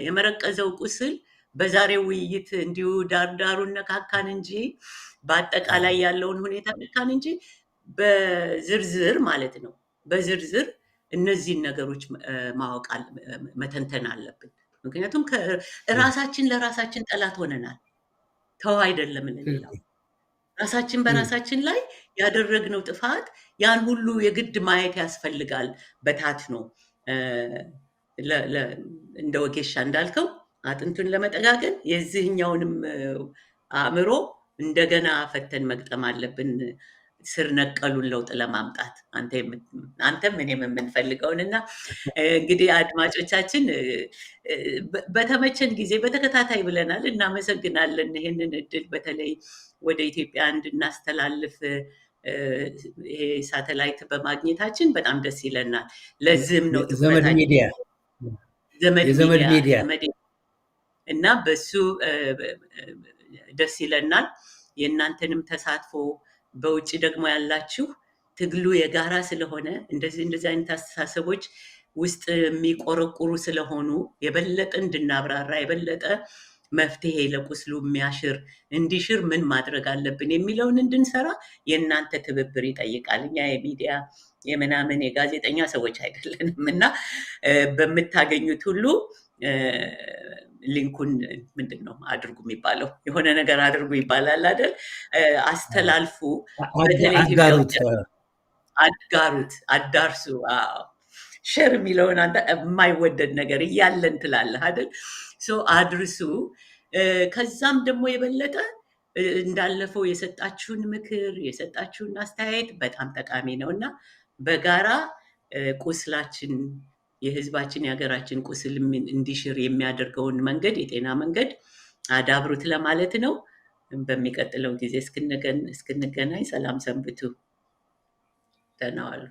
የመረቀዘው ቁስል በዛሬው ውይይት እንዲሁ ዳርዳሩን ነካካን እንጂ በአጠቃላይ ያለውን ሁኔታ ነካን እንጂ በዝርዝር ማለት ነው። በዝርዝር እነዚህን ነገሮች ማወቅ መተንተን አለብን። ምክንያቱም ራሳችን ለራሳችን ጠላት ሆነናል። ተው አይደለም እንላለን። ራሳችን በራሳችን ላይ ያደረግነው ጥፋት ያን ሁሉ የግድ ማየት ያስፈልጋል። በታት ነው እንደ ወጌሻ እንዳልከው አጥንቱን ለመጠጋገን የዚህኛውንም አእምሮ እንደገና ፈተን መግጠም አለብን። ስር ነቀሉን ለውጥ ለማምጣት አንተም እኔም የምንፈልገውንና እንግዲህ አድማጮቻችን በተመቸን ጊዜ በተከታታይ ብለናል። እናመሰግናለን። ይህንን እድል በተለይ ወደ ኢትዮጵያ እንድናስተላልፍ ይሄ ሳተላይት በማግኘታችን በጣም ደስ ይለናል። ለዚህም ነው ዘመድ ሚዲያ እና በሱ ደስ ይለናል። የእናንተንም ተሳትፎ በውጭ ደግሞ ያላችሁ ትግሉ የጋራ ስለሆነ እንደዚህ አይነት አስተሳሰቦች ውስጥ የሚቆረቁሩ ስለሆኑ የበለጠ እንድናብራራ የበለጠ መፍትሄ ለቁስሉ እንዲሽር ምን ማድረግ አለብን የሚለውን እንድንሰራ የእናንተ ትብብር ይጠይቃል። እኛ የሚዲያ የምናምን የጋዜጠኛ ሰዎች አይደለንም እና በምታገኙት ሁሉ ሊንኩን ምንድን ነው አድርጉ የሚባለው? የሆነ ነገር አድርጉ ይባላል አይደል? አስተላልፉ፣ አጋሩት፣ አዳርሱ። ሼር የሚለውን የማይወደድ ነገር እያለን ትላለህ አይደል? አድርሱ። ከዛም ደግሞ የበለጠ እንዳለፈው የሰጣችሁን ምክር የሰጣችሁን አስተያየት በጣም ጠቃሚ ነው እና በጋራ ቁስላችን የህዝባችን የሀገራችን ቁስል እንዲሽር የሚያደርገውን መንገድ የጤና መንገድ አዳብሩት ለማለት ነው። በሚቀጥለው ጊዜ እስክንገናኝ ሰላም ሰንብቱ። ደህና ዋሉ።